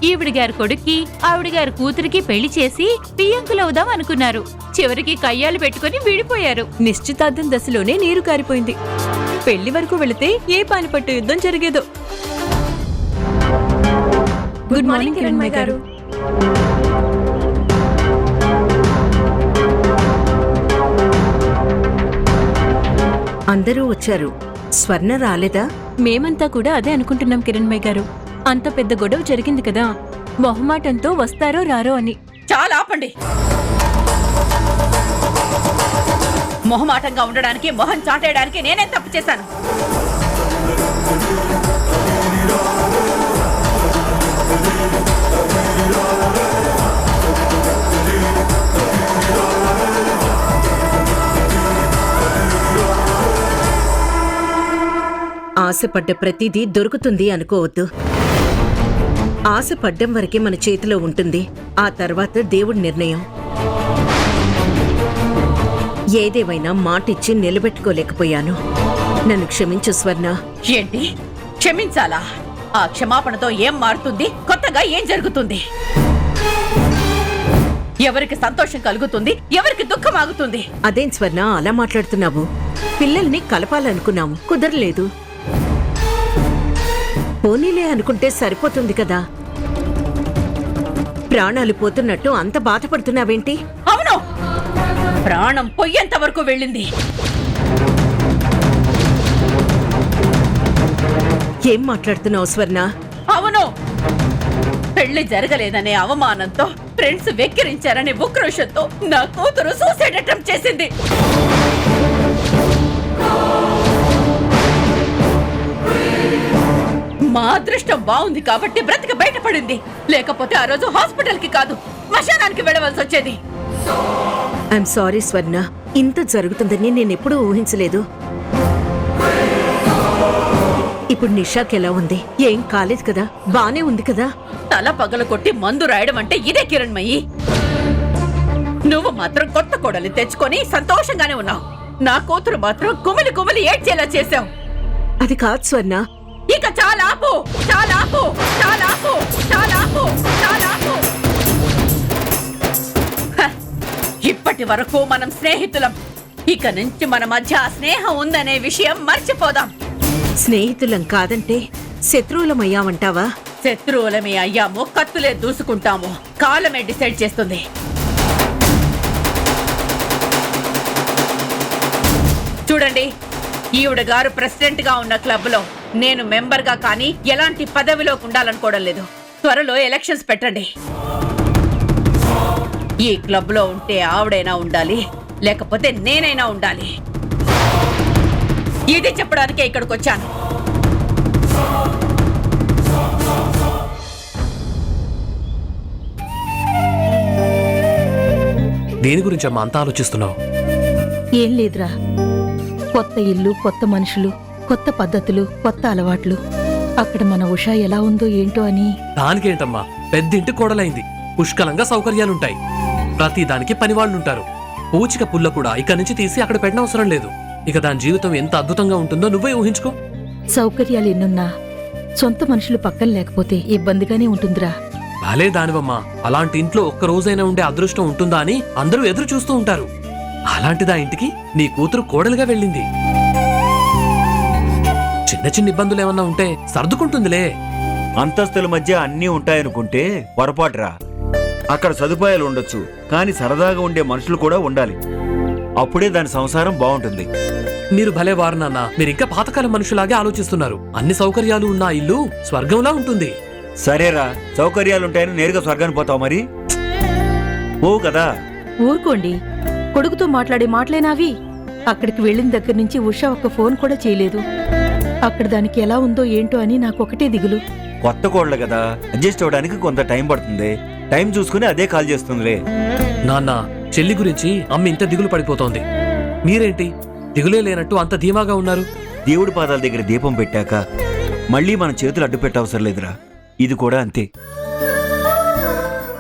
ఈవిడి గారి కొడుక్కి ఆవిడ గారి కూతురికి పెళ్లి చేసి పియ్యంకులవుదాం అనుకున్నారు. చివరికి కయ్యాలు పెట్టుకుని విడిపోయారు. నిశ్చితార్థం దశలోనే నీరు కారిపోయింది. పెళ్లి వరకు వెళితే ఏ పానిపట్టు యుద్ధం జరిగేదో. గుడ్ మార్నింగ్ కిరణ్మయ్ గారు. అందరూ వచ్చారు, స్వర్ణ రాలేదా? మేమంతా కూడా అదే అనుకుంటున్నాం కిరణ్మయ్ గారు. అంత పెద్ద గొడవ జరిగింది కదా, మొహమాటంతో వస్తారో రారో అని. చాలా ఆపండి. మొహమాటంగా ఉండడానికి, మొహం చాటేయడానికి నేనేం తప్పు చేశాను? ఆశపడ్డ ప్రతిదీ దొరుకుతుంది అనుకోవద్దు. ఆశపడ్డం వరకే మన చేతిలో ఉంటుంది. ఆ తర్వాత దేవుడి నిర్ణయం. ఏదేమైనా మాటిచ్చి నిలబెట్టుకోలేకపోయాను. నన్ను క్షమించు స్వర్ణ. ఏంటి క్షమించాలా? ఆ క్షమాపణతో ఏం మారుతుంది? కొత్తగా ఏం జరుగుతుంది? ఎవరికి సంతోషం కలుగుతుంది, ఎవరికి దుఃఖం ఆగుతుంది? అదేం స్వర్ణ అలా మాట్లాడుతున్నావు? పిల్లల్ని కలపాలనుకున్నాము, కుదరలేదు. పోనీలే అనుకుంటే సరిపోతుంది కదా. ప్రాణాలు పోతున్నట్టు అంత బాధపడుతున్నావేంటి? అవును, ప్రాణం పొయ్యేంత వరకు వెళ్ళింది. ఏం మాట్లాడుతున్నావు స్వర్ణ? అవును, పెళ్లి జరగలేదనే అవమానంతో, ఫ్రెండ్స్ వెక్కిరించారనే ఉక్రోషంతో నా కూతురు సూసైడ్ అటెంప్ట్ చేసింది. మా అదృష్టం బాగుంది కాబట్టి బ్రతిక బయటపడింది. లేకపోతే ఆ రోజు హాస్పిటల్ కి కాదు, శ్మశానానికి వెళ్ళవలసి వచ్చేది. ఐఎమ్ సారీ స్వర్ణ, ఇంత జరుగుతుందని నేనెప్పుడూ ఊహించలేదు. ఇప్పుడు నిషాకి ఎలా ఉంది? ఏం కాలేదు కదా? బానే ఉంది కదా? తల పగల కొట్టి మందు రాయడం అంటే ఇదే కిరణ్మయి. నువ్వు మాత్రం కొత్త కోడలు తెచ్చుకొని సంతోషంగానే ఉన్నావు. నా కూతురు మాత్రం కుమిలి కుమిలి ఏడ్చేలా చేశావు. అది కాదు స్వర్ణ, ఇక చాలా ఆపు, చాలా ఆపు, చాలా ఆపు, చాలా ఆపు, చాలా ఆపు. ఇప్పటి వరకు మనం స్నేహితులం. ఇక నుంచి మన మధ్య ఆ స్నేహం ఉందనే విషయం మర్చిపోదాం. స్నేహితులం కాదంటే శత్రువులమయ్యామంటావా? శత్రువులమే అయ్యామో, కత్తులే దూసుకుంటామో కాలమే డిసైడ్ చేస్తుంది. చూడండి, ఈవిడ గారు ప్రెసిడెంట్ గా ఉన్న క్లబ్ లో నేను మెంబర్ గా కానీ ఎలాంటి పదవిలో ఉండాలనుకోవడం లేదు. త్వరలో ఎలక్షన్స్ పెట్టండి. ఈ క్లబ్ లో ఉంటే ఆవిడైనా ఉండాలి, లేకపోతే నేనైనా ఉండాలి. ఇది చెప్పడానికే ఇక్కడికి వచ్చాను. దేని గురించి అమ్మా అంతా ఆలోచిస్తున్నావు? ఏం లేదురా, కొత్త ఇల్లు, కొత్త మనుషులు, కొత్త పద్ధతులు, కొత్త అలవాట్లు. అక్కడ మన ఉషా ఎలా ఉందో ఏంటో అని. దానికేంటమ్మా, పెద్దింటి కోడలైంది, పుష్కలంగా సౌకర్యాలుంటాయి. ప్రతి దానికి పనివాళ్లుంటారు. పూచిక పుల్ల కూడా ఇక నుంచి తీసి అక్కడ పెట్టనవసరం లేదు. ఇక దాని జీవితం ఎంత అద్భుతంగా ఉంటుందో నువ్వే ఊహించుకో. సౌకర్యాలు ఎన్నున్నా సొంత మనుషులు పక్కన లేకపోతే ఇబ్బందిగానే ఉంటుందిరా. భలే దానివమ్మా, అలాంటి ఇంట్లో ఒక్క రోజైనా ఉండే అదృష్టం ఉంటుందా అని అందరూ ఎదురు చూస్తూ ఉంటారు. అలాంటిదా ఇంటికి నీ కూతురు కోడలుగా వెళ్ళింది. చిన్న చిన్న ఇబ్బందులు ఏమన్నా ఉంటే సర్దుకుంటుందిలే. అంతస్తుల మధ్య అన్నీ ఉంటాయనుకుంటే పొరపాటురా. అక్కడ సదుపాయాలు ఉండొచ్చు, కానీ సరదాగా ఉండే మనుషులు కూడా ఉండాలి. అప్పుడే దాని సంసారం బాగుంటుంది. మీరు భలే వారు నాన్న, మీరు ఇంకా పాతకాలం మనుషులాగే ఆలోచిస్తున్నారు. అన్ని సౌకర్యాలు ఉన్న ఇల్లు స్వర్గంలా ఉంటుంది. సరేరా, సౌకర్యాలుంటాయని నేరుగా స్వర్గానికి పోతావు మరి? ఓ కదా. ఊరుకోండి, కొడుకుతో మాట్లాడే మాటలేనావి? అక్కడికి వెళ్ళిన దగ్గర నుంచి ఉషా ఒక్క ఫోన్ కూడా చేయలేదు. అక్కడ దానికి ఎలా ఉందో ఏంటో అని నాకొకటే దిగులు. కొత్త కోడలు కదా, అడ్జస్ట్ అవ్వడానికి కొంత టైం పడుతుంది. టైం చూసుకుని అదే కాల్ చేస్తుందిలే. నాన్న, చెల్లి గురించి అమ్మ ఇంత దిగులు పడిపోతోంది. మీరేంటి దిగులే లేనట్టు అంత ధీమాగా ఉన్నారు? దేవుడి పాదాల దగ్గర దీపం పెట్టాక మళ్ళీ మన చేతులు అడ్డు పెట్టవసరం లేదురా. ఇది కూడా అంతే.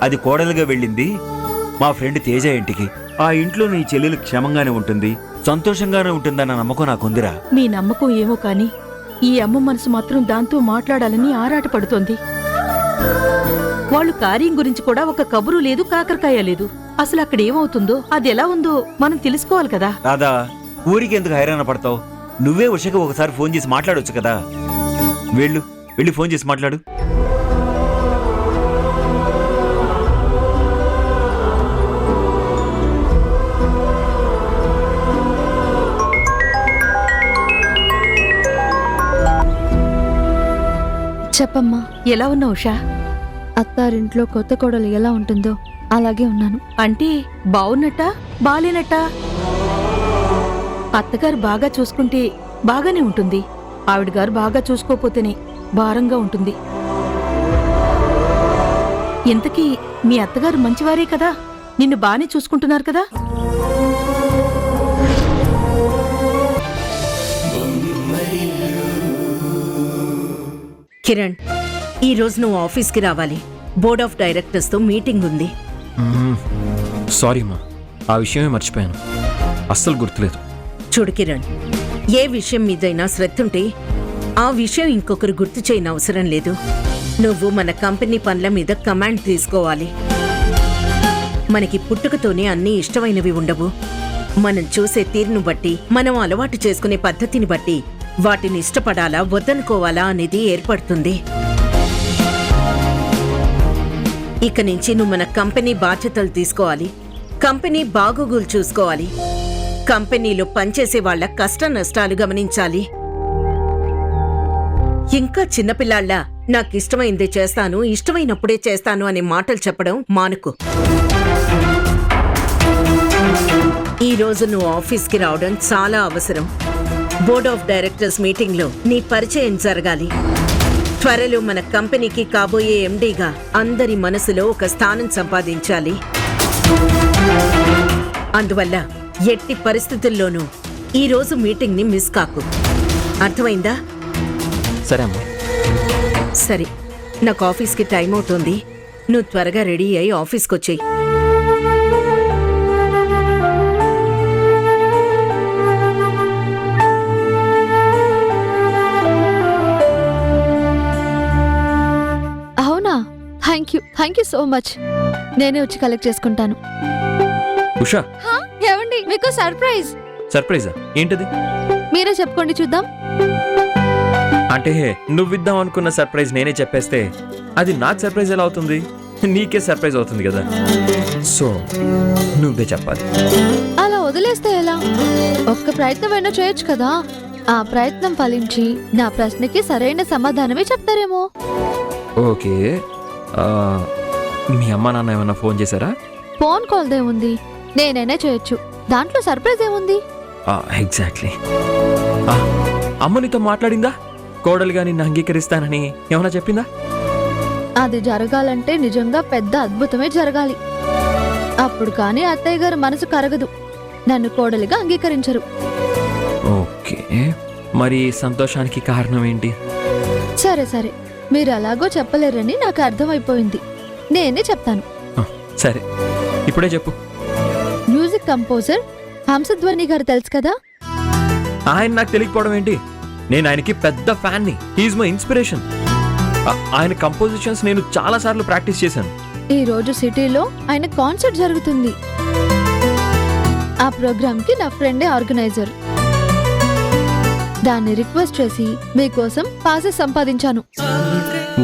అది కోడలుగా వెళ్ళింది మా ఫ్రెండ్ తేజ ఇంటికి. ఆ ఇంట్లో నీ చెల్లెలు క్షేమంగానే ఉంటుంది, సంతోషంగానే ఉంటుందన్న నమ్మకం నాకుందిరా. మీ నమ్మకం ఏమో కాని ఈ అమ్మ మనసు మాత్రం దాంతో మాట్లాడాలని ఆరాటపడుతోంది. వాళ్ళు కార్యం గురించి కూడా ఒక కబురు లేదు, కాకరకాయ లేదు. అసలు అక్కడ ఏమవుతుందో, అది ఎలా ఉందో మనం తెలుసుకోవాలి కదా. రాదా, ఊరికి ఎందుకు హైరాణ పడతావు? నువ్వే ఉషకి ఒకసారి ఫోన్ చేసి మాట్లాడొచ్చు కదా. వెళ్ళి ఫోన్ చేసి మాట్లాడు. చెప్పమ్మా. ఎలా ఉన్నావు ఉషా? అత్తారింట్లో కొత్త కోడలు ఎలా ఉంటుందో అలాగే ఉన్నాను. అంటే బాగున్నట్టా బాలేనట్టా? అత్తగారు బాగా చూసుకుంటే బాగానే ఉంటుంది, ఆవిడ గారు బాగా చూసుకోపోతేనే భారంగా ఉంటుంది. ఇంతకీ మీ అత్తగారు మంచివారే కదా, నిన్ను బానే చూసుకుంటున్నారు కదా? కిరణ్, ఈ రోజు నువ్వు ఆఫీస్కి రావాలి. బోర్డ్ ఆఫ్ డైరెక్టర్స్తో మీటింగ్ ఉంది. సారీ అమ్మా, ఆ విషయమే మర్చిపోయాను, అస్సలు గుర్తులేదు. చూడు కిరణ్, ఏ విషయం మీదైనా శ్రద్ధ ఉంటే ఆ విషయం ఇంకొకరు గుర్తు చేయని అవసరం లేదు. నువ్వు మన కంపెనీ పనుల మీద కమాండ్ తీసుకోవాలి. మనకి పుట్టుకతోనే అన్నీ ఇష్టమైనవి ఉండవు. మనం చూసే తీరును బట్టి, మనం అలవాటు చేసుకునే పద్ధతిని బట్టి వాటిని ఇష్టపడాలా వద్దనుకోవాలా అనేది ఏర్పడుతుంది. ఇక నుంచి నువ్వు మన కంపెనీ బాధ్యతలు తీసుకోవాలి, కంపెనీ బాగోగులు చూసుకోవాలి, కంపెనీలో పనిచేసే వాళ్ల కష్ట నష్టాలు గమనించాలి. ఇంకా చిన్నపిల్లాళ్ళ నాకిష్టమైందే చేస్తాను, ఇష్టమైనప్పుడే చేస్తాను అనే మాటలు చెప్పడం మానుకో. ఈ రోజు నువ్వు ఆఫీస్కి రావడం చాలా అవసరం. బోర్డ్ ఆఫ్ డైరెక్టర్స్ మీటింగ్లో నీ పరిచయం జరగాలి. త్వరలో మన కంపెనీకి కాబోయే ఎండీగా అందరి మనసులో ఒక స్థానం సంపాదించాలి. అందువల్ల ఎట్టి పరిస్థితుల్లోనూ ఈ రోజు మీటింగ్ని మిస్ కాకు. అర్థమైందా? సరే అమ్మా. సరే, నాకు ఆఫీస్కి టైం అవుతుంది. నువ్వు త్వరగా రెడీ అయి ఆఫీస్కి వచ్చేయి. అవునా? Thank you so much. నేనే వచ్చి కలెక్ట్ చేసుకుంటాను. ఉషా, ఏమండి, మీకు సర్ప్రైజ్. సర్ప్రైజా? ఏంటది? మీరే చెప్పుకోండి చూద్దాం. అంటే నువ్విద్దాం అనుకున్న సర్ప్రైజ్ నేనే చెప్పేస్తే అది నాకు సర్ప్రైజ్ ఎలా అవుతుంది? నీకే సర్ప్రైజ్ అవుతుంది కదా. సో నువ్వే చెప్పాలి. అలా వదిలేస్తే ఎలా? ఒక్క ప్రయత్నం అయినా చేయొచ్చు కదా. ఆ ప్రయత్నం ఫలించి నా ప్రశ్నకి సరైన సమాధానమే చెప్తారేమో. ఓకే, మీ అమ్మ నాన్న ఏమన్నా ఫోన్ చేశారా? ఫోన్ కాల్దే ఉంది, నేనైనా చేయొచ్చు. దాంట్లో సర్ప్రైజ్ ఏముంది? ఎగ్జాక్ట్లీ. అమ్మ నీతో మాట్లాడిందా? కోడలుగా నిన్ను అంగీకరిస్తానని ఏమన్నా చెప్పిందా? అది జరగాలంటే నిజంగా పెద్ద అద్భుతమే జరగాలి. అప్పుడు కానీ అత్తయ్య గారు మనసు కరగదు, నన్ను కోడలిగా అంగీకరించరు. ఓకే, మరి సంతోషానికి కారణం ఏంటి? సరే, మీరు అలాగో చెప్పలేరని నాకు అర్థమైపోయింది. నేనే చెప్తాను. సరే, ఇప్పుడే చెప్పు. మ్యూజిక్ కంపోజర్ హంసధ్వని గారు తెలుసు కదా? ఆయన నాకు తెలియకపోవడం ఏంటి? నేను ఆయనకి పెద్ద ఫ్యాన్ని. He is my inspiration. ఆయన కంపోజిషన్స్ నేను చాలా సార్లు ప్రాక్టీస్ చేశాను. ఈ రోజు సిటీలో ఆయన కాన్సర్ట్ జరుగుతుంది. ఆ ప్రోగ్రామ్ కి నా ఫ్రెండే ఆర్గనైజర్. దాన్ని రిక్వెస్ట్ చేసి మీకోసం పాసెస్ సంపాదించాను.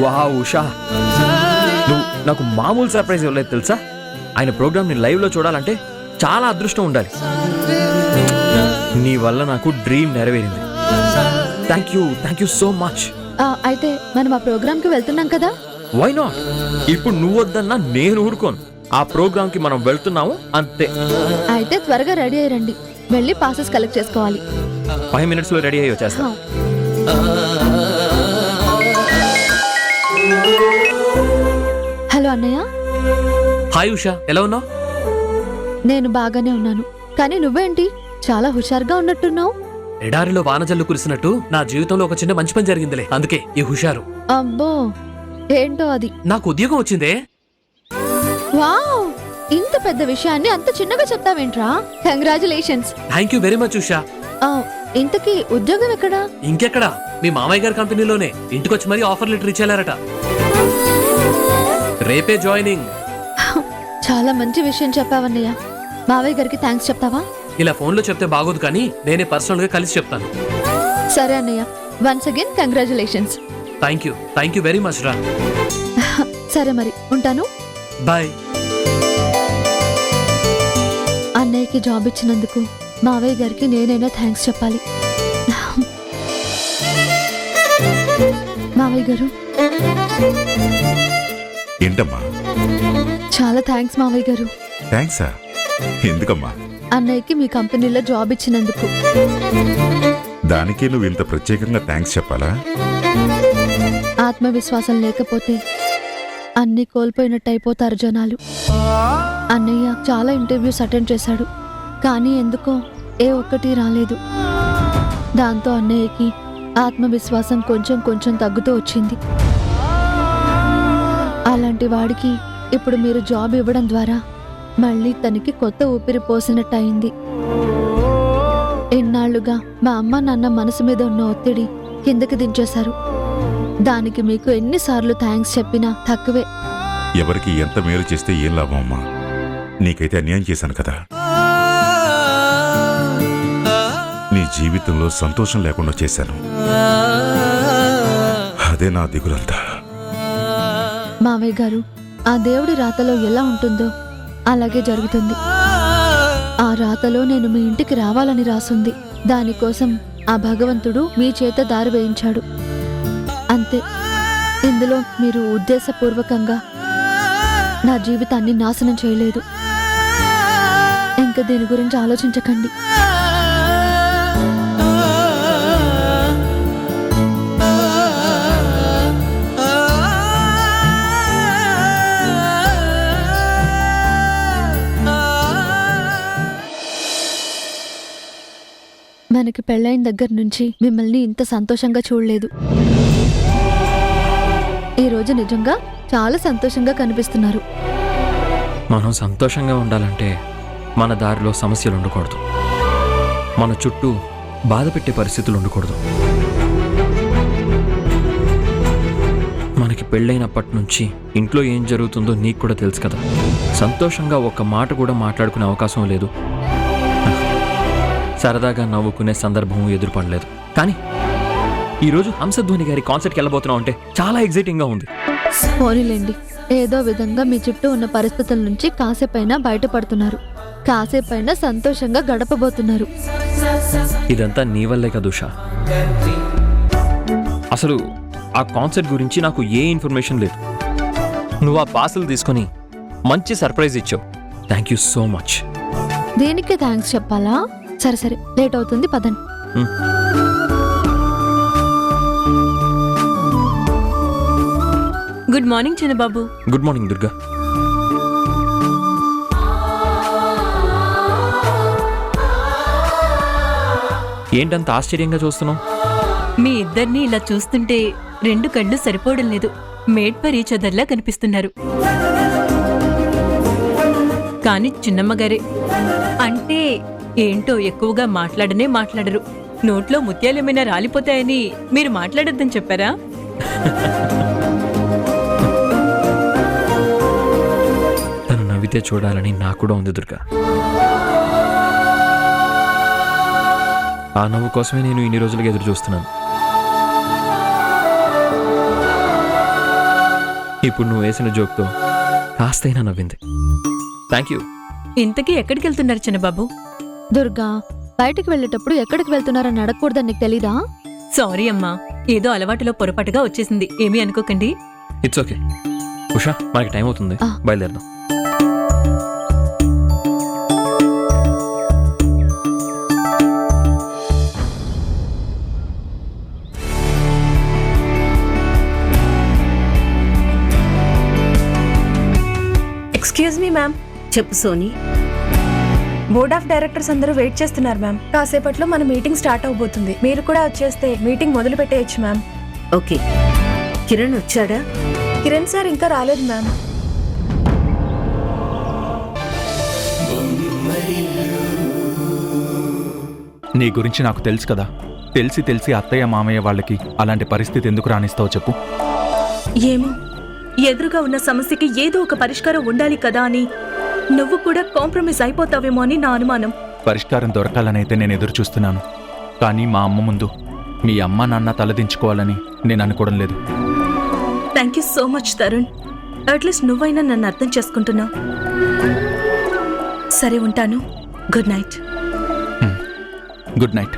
వావ్ ఉషా, నువ్వు నాకు మామూలు సర్ప్రైజ్ ఇవ్వలేదు తెలుసా. ఆయన ప్రోగ్రామ్ ని లైవ్ లో చూడాలంటే చాలా అదృష్టం ఉండాలి. నీ వల్ల నాకు డ్రీమ్ నెరవేరింది. Thank you so much. అయితే మనం ఆ ప్రోగ్రామ్ కి వెళ్తున్నాం కదా? Why not? ఇప్పుడు నువ్వు వద్దన్నా నేను ఊరుకోను. ఆ ప్రోగ్రామ్ కి మనం వెళ్తున్నాము అంతే. అయితే త్వరగా రెడీ అయ్యి రండి, వెళ్ళి పాసెస్ కలెక్ట్ చేసుకోవాలి. 5 minutes లో రెడీ అయ్యి వచ్చేస్తా. హలో అన్నయ్య. హాయ్ ఉషా, ఎలా ఉన్నావు? నేను బాగానే ఉన్నాను, కానీ నువ్వేంటి చాలా హుషారుగా ఉన్నట్టున్నావు? ఎడారిలో వానజల్లు కురిసినట్టు నా జీవితంలో ఒక చిన్న మంచి పని జరిగిందిలే, అందుకే ఈ హుషారు. అబ్బో, ఏంటో అది? నాకు ఉద్యోగం వచ్చిందే. వావ్, ఇంత పెద్ద విషయాన్ని అంత చిన్నగా చెప్తావేంట్రా? Congratulations. Thank you very much Usha. ఇంతకీ ఉద్యోగం ఎక్కడా? ఇంకెక్కడా, మీ మామయ్య గారి కంపెనీలోనే. ఇంటికొచ్చి మరీ ఆఫర్ లెటర్ ఇచ్చేలారట. రేపే జాయినింగ్. చాలా మంచి విషయం చెప్పావన్నయ్య. మావయ్య గారికి థ్యాంక్స్ చెప్తావా? ఇలా ఫోన్లో చెప్తే బాగోదు, కానీ నేనే పర్సనల్ గా కలిసి చెప్తాను. సరే అన్నయ్య, once again congratulations. Thank you very much రా. సరే మరి ఉంటాను. బాయ్. అన్నయ్యకి జాబ్ ఇచ్చినందుకు మావయ్య గారికి నేనైనా థ్యాంక్స్ చెప్పాలి. మావయ్య గారు, ఏంటమ్మా? చాలా థ్యాంక్స్ మావయ్య గారు. థ్యాంక్సా? ఎందుకమ్మా? అన్నయ్యకి మీ కంపెనీలో జాబ్ ఇచ్చినందుకు. దానికి నువ్వు ఇంత ప్రత్యేకంగా థ్యాంక్స్ చెప్పాలా? ఆత్మవిశ్వాసం లేకపోతే అన్నీ కోల్పోయినట్టు అయిపోతారు జనాలు. అన్నయ్య చాలా ఇంటర్వ్యూస్ అటెండ్ చేశాడు, కానీ ఎందుకో ఏ ఒక్కటి రాలేదు. దాంతో అన్నయ్యకి ఆత్మవిశ్వాసం కొంచెం కొంచెం తగ్గుతూ వచ్చింది. అలాంటి వాడికి ఇప్పుడు మీరు జాబ్ ఇవ్వడం ద్వారా మళ్ళీ తనకి కొత్త ఊపిరి పోసినట్టయింది. ఎన్నాళ్లుగా మా అమ్మ నాన్న మనసు మీద ఉన్న ఒత్తిడి కిందకి దించేశారు. దానికి మీకు ఎన్నిసార్లు థ్యాంక్స్ చెప్పినా తక్కువే. ఎవరికి ఎంత మేలు చేస్తే ఏం లాభం అమ్మా? నీకైతే అన్యాయం చేశాను కదా. నీ జీవితంలో సంతోషం లేకుండా చేశాను. అదే నా దిగులంతా. మావయ్య గారు, ఆ దేవుడి రాతలో ఎలా ఉంటుందో అలాగే జరుగుతుంది. ఆ రాతలో నేను మీ ఇంటికి రావాలని రాసుంది. దానికోసం ఆ భగవంతుడు మీ చేత దారి వేయించాడు, అంతే. ఇందులో మీరు ఉద్దేశపూర్వకంగా నా జీవితాన్ని నాశనం చేయలేదు. ఇంకా దీని గురించి ఆలోచించకండి. మనకి పెళ్ళైన దగ్గర నుంచి మిమ్మల్ని ఇంత సంతోషంగా చూడలేదు. ఈరోజు నిజంగా చాలా సంతోషంగా కనిపిస్తున్నారు. మనం సంతోషంగా ఉండాలంటే మన దారిలో సమస్యలు ఉండకూడదు, మన చుట్టూ బాధ పెట్టే పరిస్థితులు ఉండకూడదు. మనకి పెళ్ళైనప్పటి నుంచి ఇంట్లో ఏం జరుగుతుందో నీకు కూడా తెలుసు కదా. సంతోషంగా ఒక్క మాట కూడా మాట్లాడుకునే అవకాశం లేదు. సరదాగా నవ్వుకునే సందర్భం ఎదురుపడలేదు. కానీ ఈరోజు హంసధ్వని గారి కాన్సర్ట్కి వెళ్ళబోతున్నాం అంటే చాలా ఎగ్జైటింగ్గా ఉంది. పోనీలేండి, ఏదో విధంగా మీ చుట్టూ ఉన్న పరిస్థితుల నుంచి కాసేపైనా బయటపడుతున్నారు, కాసేపైనా సంతోషంగా గడపబోతున్నారు. ఇదంతా నీ వల్లే కదా ఉషా. అసలు ఆ కాన్సర్ట్ గురించి నాకు ఏ ఇన్ఫర్మేషన్ లేదు. నువ్వు ఆ పార్సల్ తీసుకొని మంచి సర్ప్రైజ్ ఇచ్చావు. Thank you so much. దేనికి థ్యాంక్స్ చెప్పాలా? సరే సరే, లేట్ అవుతుంది, పదండి. గుడ్ మార్నింగ్ చిన్నబాబు. Good morning Durga. ఏంటంత ఆశ్చర్యంగా చూస్తున్నావు? మీ ఇద్దరిని ఇలా చూస్తుంటే రెండు కళ్ళు సరిపోవడం లేదు. మేడ్ ఫర్ ఈచ్ అదర్లా కనిపిస్తున్నారు. కానీ చిన్నమ్మగారే అంటే ఏంటో ఎక్కువగా మాట్లాడరు. నోట్లో ముత్యాలేమైనా రాలిపోతాయని మీరు మాట్లాడొద్దని చెప్పారా? తను నవ్వితే చూడాలని నాకు కూడా ఉంది దుర్గా. ఆ నవ్వు కోసమే నేను ఇన్ని రోజులుగా ఎదురు చూస్తున్నాను. ఇప్పుడు నువ్వు వేసిన జోక్తో కాస్తైనా నవ్వింది. Thank you. ఇంతకీ ఎక్కడికి వెళ్తున్నారు చిన్నబాబు? దుర్గా, బయటికి వెళ్ళేటప్పుడు ఎక్కడికి వెళ్తున్నారని అడగకూడదని నీకు తెలీదా? సారీ అమ్మా, ఏదో అలవాటులో పొరపాటుగా వచ్చేసింది, ఏమీ అనుకోకండి. It's okay. ఉషా, మనకి టైం అవుతుంది, బయలుదేరదాం. Excuse me ma'am. చెప్పు సోనీ. బోర్డ్ ఆఫ్ డైరెక్టర్స్ అందరూ వెయిట్ చేస్తున్నారు మ్యామ్. కాసేపట్లో మన మీటింగ్ స్టార్ట్ అవబోతుంది. మీరు కూడా వచ్చేస్తే మీటింగ్ మొదలు పెట్టేయచ్చు మ్యామ్. ఓకే. కిరణ్ వచ్చాడా? కిరణ్ సార్ ఇంకా రాలేదు మ్యామ్. నీ గురించి నాకు తెలుసు కదా. తెలిసి అత్తయ్య మామయ్య వాళ్ళకి అలాంటి పరిస్థితి ఎందుకు రానిస్తావు చెప్పు. ఏమో, ఎదురుగా ఉన్న సమస్యకి ఏదో ఒక పరిష్కారం ఉండాలి కదా అని నువ్వు కూడా కాంప్రమైజ్ అయిపోతావేమో అని నా అనుమానం. పరిష్కారం దొరకాలనైతే నేను ఎదురు చూస్తున్నాను, కానీ మా అమ్మ ముందు మీ అమ్మ నాన్న తలదించుకోవాలని నేను అనుకోవడం లేదు. Thank you so much Tarun. At least నువ్వైనా నన్ను అర్థం చేసుకుంటున్నావు. సరే, ఉంటాను. Good night. Good night.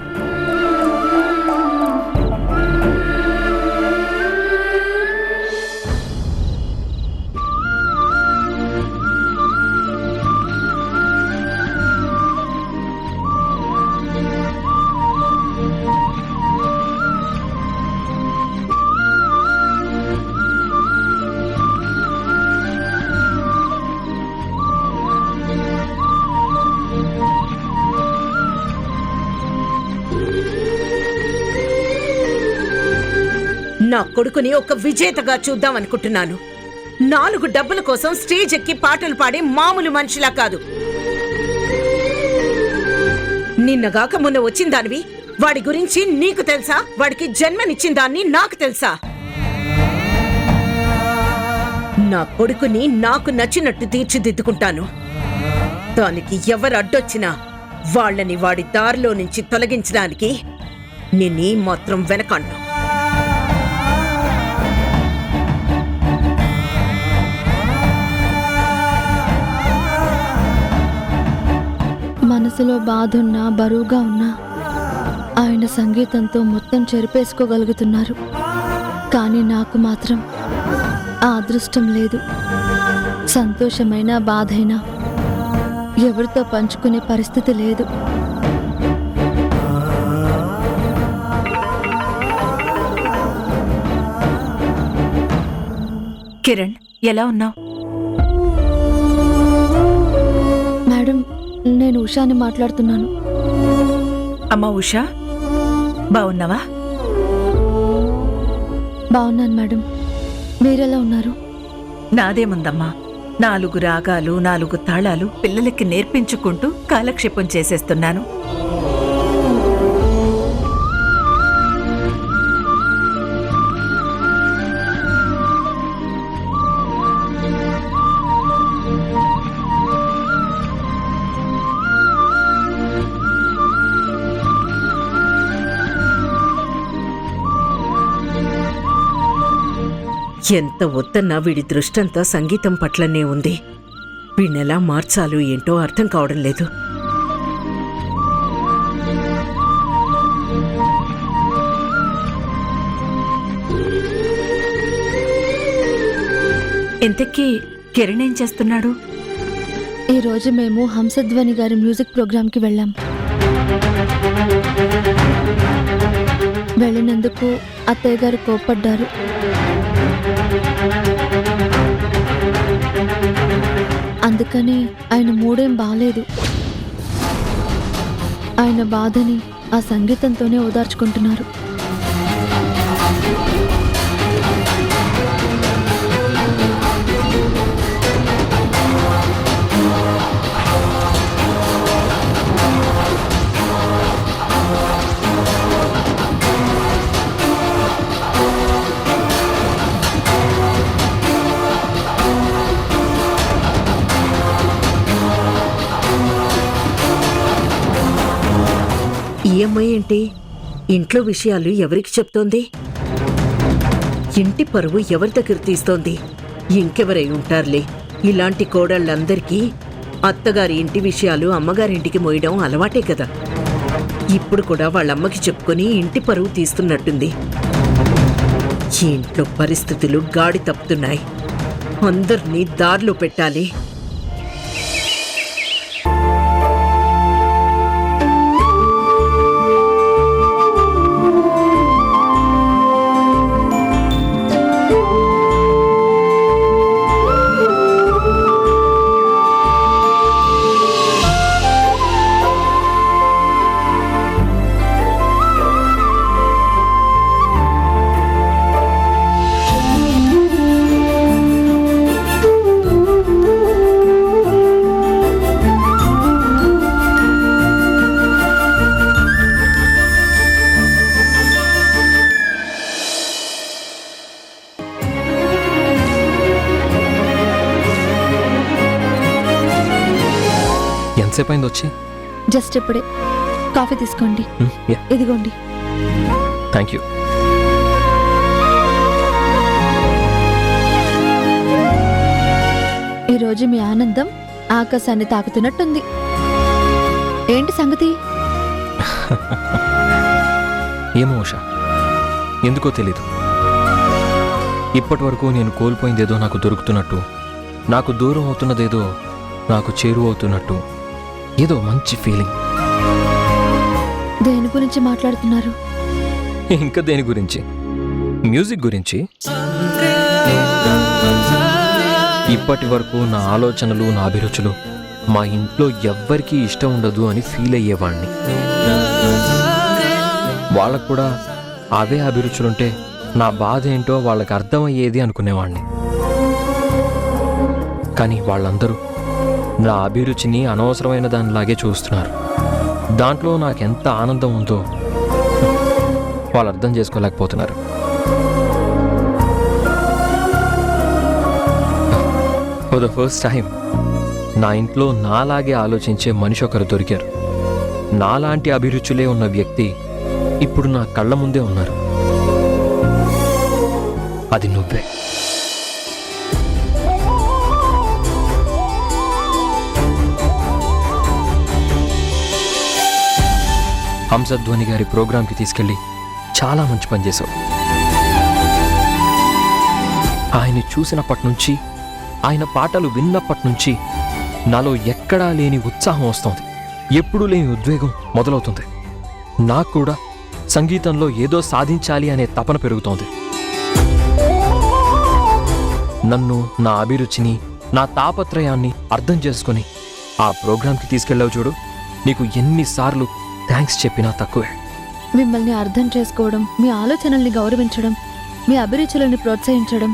నా కొడుకుని ఒక విజేతగా చూద్దాం అనుకుంటున్నాను. 4 డబ్బుల కోసం స్టేజ్ ఎక్కి పాటలు పాడే మామూలు మనిషిలా కాదు. నిన్నగాక మొన్న వచ్చిన దానివి. వాడి గురించి నీకు తెలుసా? వాడికి జన్మనిచ్చిన దాన్ని నాకు తెలుసా? నా కొడుకుని నాకు నచ్చినట్టు తీర్చిదిద్దుకుంటాను. దానికి ఎవరు అడ్డొచ్చినా వాళ్ళని వాడి దారిలో నుంచి తొలగించడానికి నిన్నీ మాత్రం వెనకాడ్ను. మనసులో బాధున్నా బరువుగా ఉన్నా ఆయన సంగీతంతో మొత్తం చెరిపేసుకోగలుగుతున్నారు. కానీ నాకు మాత్రం ఆ అదృష్టం లేదు. సంతోషమైన బాధైనా ఎవరితో పంచుకునే పరిస్థితి లేదు. కిరణ్, ఎలా ఉన్నావు? మేడం, నేను ఉషాని మాట్లాడుతున్నాను. అమ్మా ఉషా, బాగున్నావా? బాగున్నాను మేడం. మీరెలా ఉన్నారు? నాదేముందమ్మా, 4 రాగాలు 4 తాళాలు పిల్లలకి నేర్పించుకుంటూ కాలక్షేపం చేసేస్తున్నాను. ఎంత వద్దన్నా వీడి దృష్టంతా సంగీతం పట్లనే ఉంది. వీణెలా మార్చాలో ఏంటో అర్థం కావడం లేదు. ఇంతకీ కిరణ్ ఏం చేస్తున్నాడు? ఈరోజు మేము హంసధ్వని గారి మ్యూజిక్ ప్రోగ్రాంకి వెళ్ళాం. వెళ్ళినందుకు అత్తయ్య గారు కోప్పడ్డారు. అందుకని ఆయన మూడేం బాలేదు. ఆయన బాధని ఆ సంగీతంతోనే ఓదార్చుకుంటున్నారు. ఈ అమ్మాయి ఏంటి ఇంట్లో విషయాలు ఎవరికి చెప్తోంది? ఇంటి పరువు ఎవరి దగ్గర తీస్తోంది? ఇంకెవరై ఉంటారులే. ఇలాంటి కోడళ్ళందరికీ అత్తగారి ఇంటి విషయాలు అమ్మగారింటికి మోయడం అలవాటే కదా. ఇప్పుడు కూడా వాళ్ళమ్మకి చెప్పుకొని ఇంటి పరువు తీస్తున్నట్టుంది. ఈ ఇంట్లో పరిస్థితులు గాడి తప్పుతున్నాయి. అందర్నీ దారిలో పెట్టాలి. ఎంతసేపు అయింది వచ్చి? జస్ట్ ఇప్పుడే. కాఫీ తీసుకోండి. ఇదిగోండి. Thank you. ఈరోజు మీ ఆనందం ఆకాశాన్ని తాకుతున్నట్టుంది. ఏంటి సంగతి? ఏమో ఉషా, ఎందుకో తెలీదు. ఇప్పటి వరకు నేను కోల్పోయిందేదో నాకు దొరుకుతున్నట్టు, నాకు దూరం అవుతున్నదేదో నాకు చేరువవుతున్నట్టు ఏదో మంచి ఫీలింగ్. దేని గురించి మాట్లాడుతున్నారు? ఇంకా దేని గురించి? మ్యూజిక్ గురించి. ఇప్పటి వరకు నా ఆలోచనలు, నా అభిరుచులు మా ఇంట్లో ఎవ్వరికీ ఇష్టం ఉండదు అని ఫీల్ అయ్యేవాణ్ణి. వాళ్ళకు కూడా అవే అభిరుచులుంటే నా బాధ ఏంటో వాళ్ళకి అర్థమయ్యేది అనుకునేవాడిని. కానీ వాళ్ళందరూ నా అభిరుచిని అనవసరమైన దానిలాగే చూస్తున్నారు. దాంట్లో నాకెంత ఆనందం ఉందో వాళ్ళు అర్థం చేసుకోలేకపోతున్నారు. ఫర్ ద ఫస్ట్ టైం నా ఇంట్లో నాలాగే ఆలోచించే మనిషి ఒకరు దొరికారు. నాలాంటి అభిరుచులే ఉన్న వ్యక్తి ఇప్పుడు నా కళ్ళ ముందే ఉన్నారు. అది నువ్వే. హంసధ్వని గారి ప్రోగ్రాంకి తీసుకెళ్ళి చాలా మంచి పని చేశావు. ఆయన్ని చూసినప్పటి నుంచి, ఆయన పాటలు విన్నప్పటి నుంచి నాలో ఎక్కడా లేని ఉత్సాహం వస్తోంది. ఎప్పుడూ లేని ఉద్వేగం మొదలవుతుంది. నాకు కూడా సంగీతంలో ఏదో సాధించాలి అనే తపన పెరుగుతోంది. నన్ను, నా అభిరుచిని, నా తాపత్రయాన్ని అర్థం చేసుకుని ఆ ప్రోగ్రాంకి తీసుకెళ్ళావు చూడు. నీకు ఎన్నిసార్లు థ్యాంక్స్ చెప్పినా తక్కువే. మిమ్మల్ని అర్థం చేసుకోవడం, మీ ఆలోచనల్ని గౌరవించడం, మీ అభిరుచులను ప్రోత్సహించడం,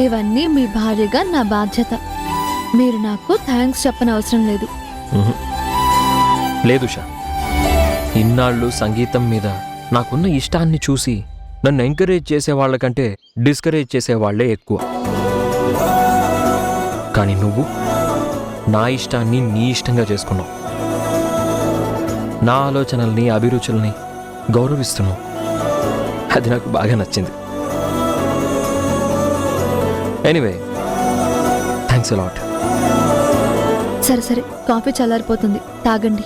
ఇవన్నీ మీ భార్యగా నా బాధ్యత. మీరు నాకు థ్యాంక్స్ చెప్పనవసరం లేదు. లేదు షా. ఇన్నాళ్ళు సంగీతం మీద నాకున్న ఇష్టాన్ని చూసి నన్ను ఎంకరేజ్ చేసేవాళ్లకంటే డిస్కరేజ్ చేసేవాళ్లే ఎక్కువ. కానీ నువ్వు నా ఇష్టాన్ని నీ ఇష్టంగా చేసుకున్నావు. నా ఆలోచనల్ని, అభిరుచుల్ని గౌరవిస్తున్నావు. అది నాకు బాగా నచ్చింది. Anyway, thanks a lot. సరే సరే, కాఫీ చల్లారిపోతుంది, తాగండి.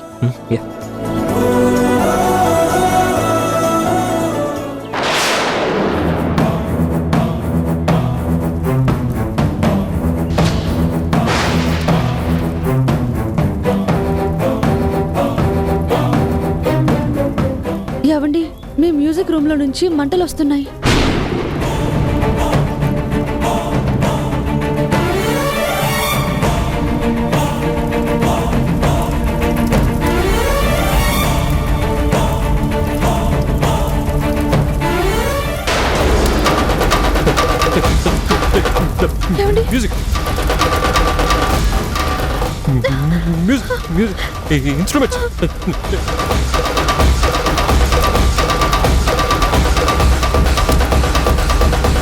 ఏవండి, మీ మ్యూజిక్ రూమ్ లో నుంచి మంటలు వస్తున్నాయి. Music music music instruments